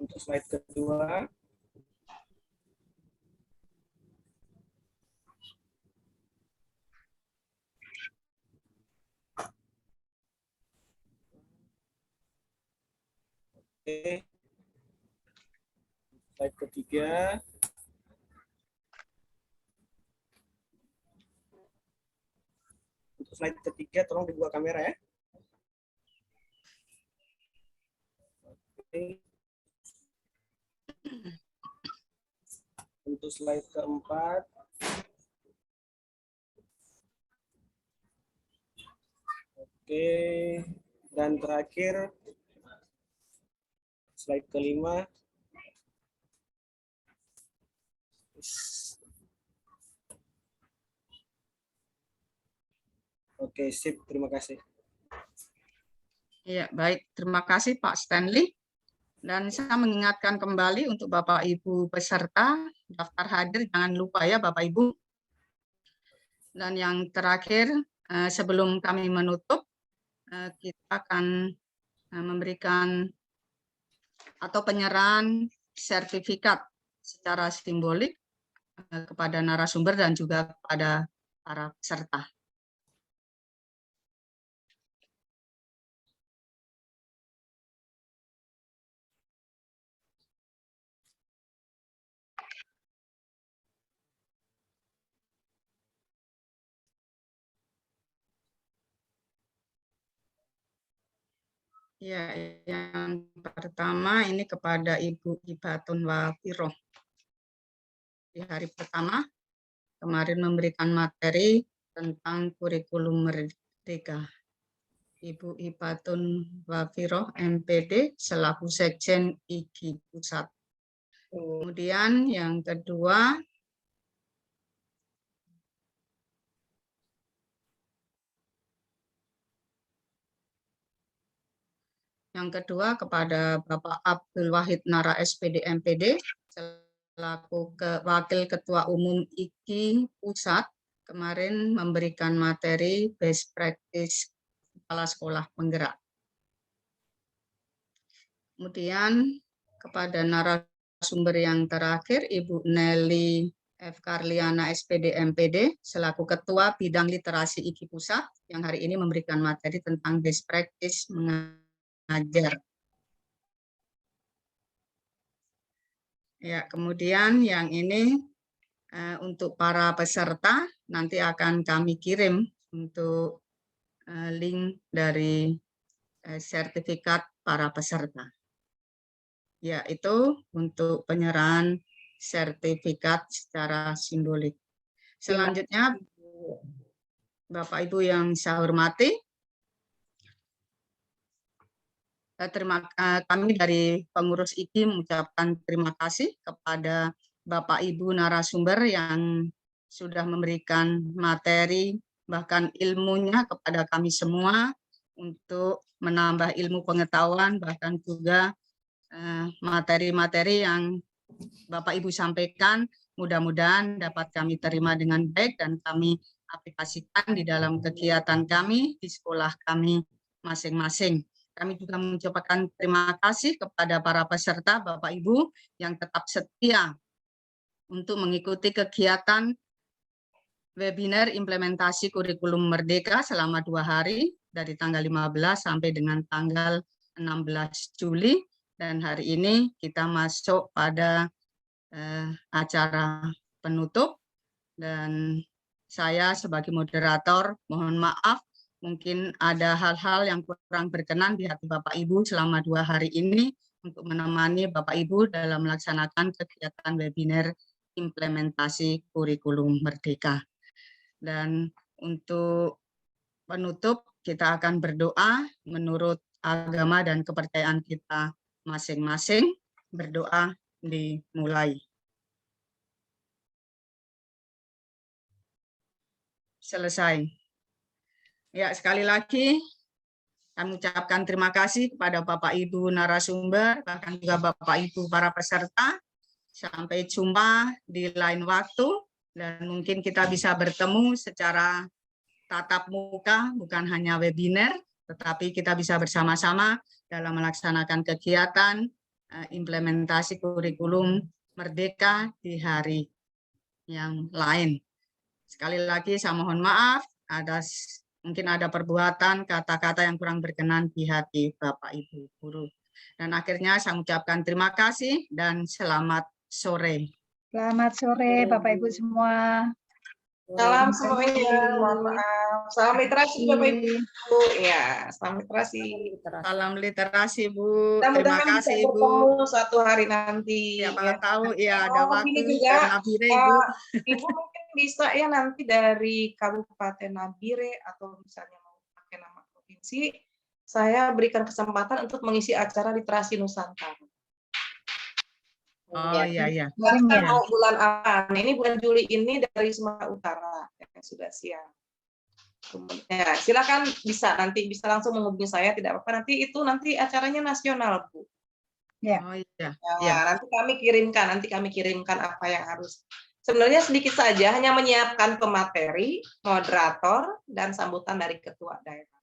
Untuk slide kedua, oke. Slide ketiga, untuk slide ketiga tolong dibuka kamera ya. Oke. Untuk slide keempat, oke, dan terakhir slide kelima. Oke, sip, terima kasih. Ya, baik, terima kasih Pak Stanley. Dan saya mengingatkan kembali untuk Bapak Ibu peserta, daftar hadir jangan lupa ya Bapak Ibu. Dan yang terakhir, sebelum kami menutup, kita akan memberikan atau penyerahan sertifikat secara simbolik kepada narasumber dan juga kepada para peserta. Ya, yang pertama ini kepada Ibu Ibatun Wafiroh. Di hari pertama, kemarin memberikan materi tentang kurikulum merdeka. Ibu Ibatun Wafiroh, MPD, selaku Sekjen IKI Pusat. Kemudian yang kedua, kepada Bapak Abdul Wahid Nara SPD MPD selaku Wakil Ketua Umum IKI Pusat, kemarin memberikan materi best practice kepala sekolah penggerak. Kemudian kepada narasumber yang terakhir, Ibu Nelly F. Karliana, SPD, MPD, selaku Ketua Bidang Literasi IKI Pusat, yang hari ini memberikan materi tentang best practice mengajar. Ya, kemudian yang ini untuk para peserta, nanti akan kami kirim untuk link dari sertifikat para peserta. Yaitu untuk penyerahan sertifikat secara simbolik. Selanjutnya, Bapak Ibu yang saya hormati, kami dari pengurus IKI mengucapkan terima kasih kepada Bapak Ibu narasumber yang sudah memberikan materi, bahkan ilmunya kepada kami semua untuk menambah ilmu pengetahuan, bahkan juga materi-materi yang Bapak Ibu sampaikan mudah-mudahan dapat kami terima dengan baik dan kami aplikasikan di dalam kegiatan kami di sekolah kami masing-masing. Kami juga mengucapkan terima kasih kepada para peserta Bapak Ibu yang tetap setia untuk mengikuti kegiatan webinar implementasi kurikulum Merdeka selama 2 hari dari tanggal 15 sampai dengan tanggal 16 Juli. Dan hari ini kita masuk pada acara penutup dan saya sebagai moderator mohon maaf mungkin ada hal-hal yang kurang berkenan di hati Bapak Ibu selama 2 hari ini untuk menemani Bapak Ibu dalam melaksanakan kegiatan webinar implementasi kurikulum Merdeka. Dan untuk penutup kita akan berdoa menurut agama dan kepercayaan kita masing-masing. Berdoa dimulai. Selesai. Ya, sekali lagi kami ucapkan terima kasih kepada Bapak Ibu narasumber, bahkan juga Bapak Ibu para peserta. Sampai jumpa di lain waktu dan mungkin kita bisa bertemu secara tatap muka, bukan hanya webinar, tetapi kita bisa bersama-sama dalam melaksanakan kegiatan implementasi kurikulum Merdeka di hari yang lain. Sekali lagi saya mohon maaf, mungkin ada perbuatan, kata-kata yang kurang berkenan di hati Bapak Ibu guru. Dan akhirnya saya mengucapkan terima kasih dan selamat sore. Selamat sore Bapak Ibu semua. Salam semuanya, mohon maaf. Salam literasi Bapak Ibu. Ya, salam literasi. Salam literasi Bu. Terima Mudah-mudahan kasih bisa Ibu. bertemu suatu hari nanti. Siapa tahu ya ada waktu Ini juga, Nabire Ibu. Ibu mungkin bisa ya nanti dari Kabupaten Nabire atau misalnya mau pakai nama provinsi, saya berikan kesempatan untuk mengisi acara literasi Nusantara. Oh iya iya. Mau bulan apa? Ini bulan Juli ini dari Sumatera Utara yang sudah siap. Ya, silakan bisa langsung menghubungi saya, tidak apa-apa. Nanti acaranya nasional, Bu. Ya. Oh iya. Ya, nanti kami kirimkan apa yang harus. Sebenarnya sedikit saja, hanya menyiapkan pemateri, moderator, dan sambutan dari ketua daerah.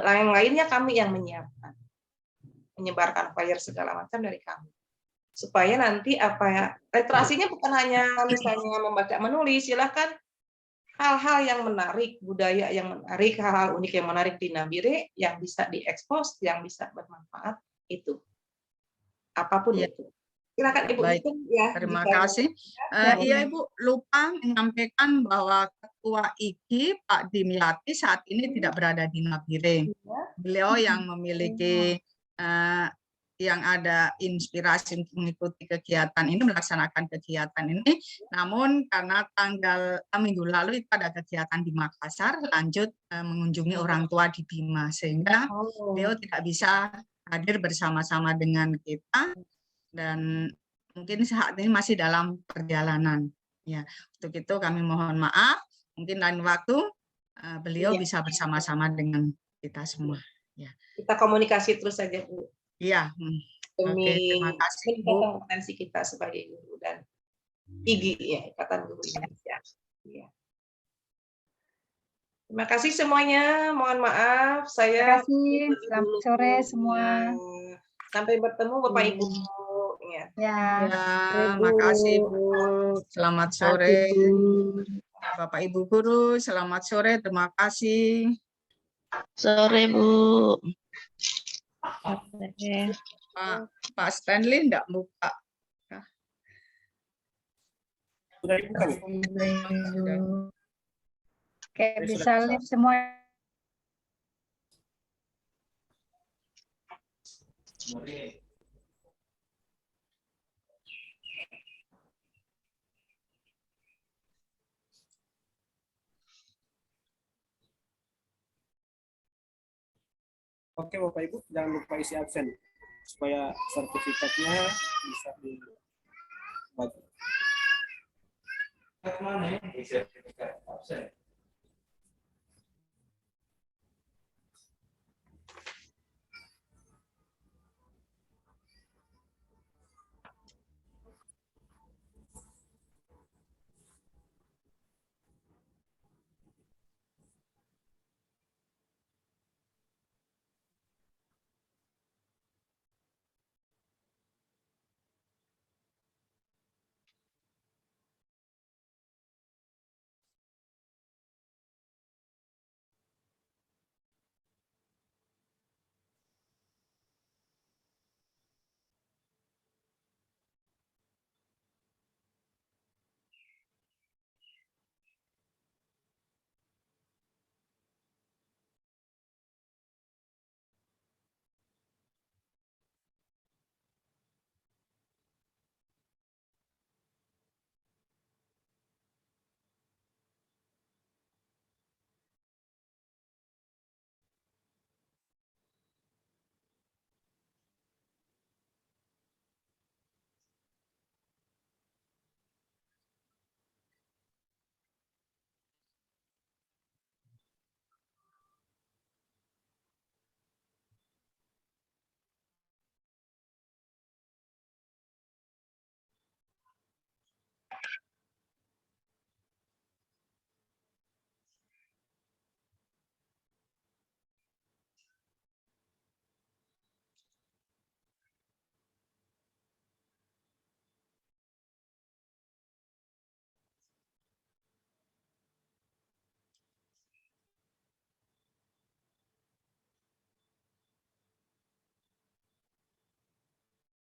Yang lainnya kami yang menyiapkan, menyebarkan flyer segala macam dari kami. Supaya nanti literasinya bukan hanya misalnya membaca menulis, silakan hal-hal yang menarik, budaya yang menarik, hal-hal unik yang menarik di Nabire yang bisa diekspos, yang bisa bermanfaat itu. Apapun ya. itu. Silakan Ibu. Baik. Ya, terima kasih. Iya Ibu, lupa menyampaikan bahwa Ketua IKI Pak Dimyati saat ini tidak berada di Nabire. Beliau yang memiliki yang ada inspirasi untuk mengikuti kegiatan ini, melaksanakan kegiatan ini. Namun karena minggu lalu itu ada kegiatan di Makassar, lanjut mengunjungi orang tua di Bima, sehingga beliau tidak bisa hadir bersama-sama dengan kita dan mungkin saat ini masih dalam perjalanan. Ya, untuk itu kami mohon maaf. Mungkin lain waktu beliau bisa bersama-sama dengan kita semua. Ya. Kita komunikasi terus saja, Bu. Iya. Oke, terima kasih Bu. Kompetensi kita sebagai guru dan IGI ya, Ikatan Guru Indonesia. Ya. Terima kasih semuanya. Mohon maaf, Terima saya kasih. Selamat sore semua. sampai bertemu Bapak Ibu. Ya. Ya. Ya, makasih Bu. Selamat sore. Bapak Ibu guru, selamat sore. Terima kasih. Sore, Bu. Pak Stanley enggak buka. Sudah dibuka, Bu? Oke, bisa live semua. Oke, Bapak Ibu, jangan lupa isi absen supaya sertifikatnya bisa dibagi. Mana ya? Sertifikat absen.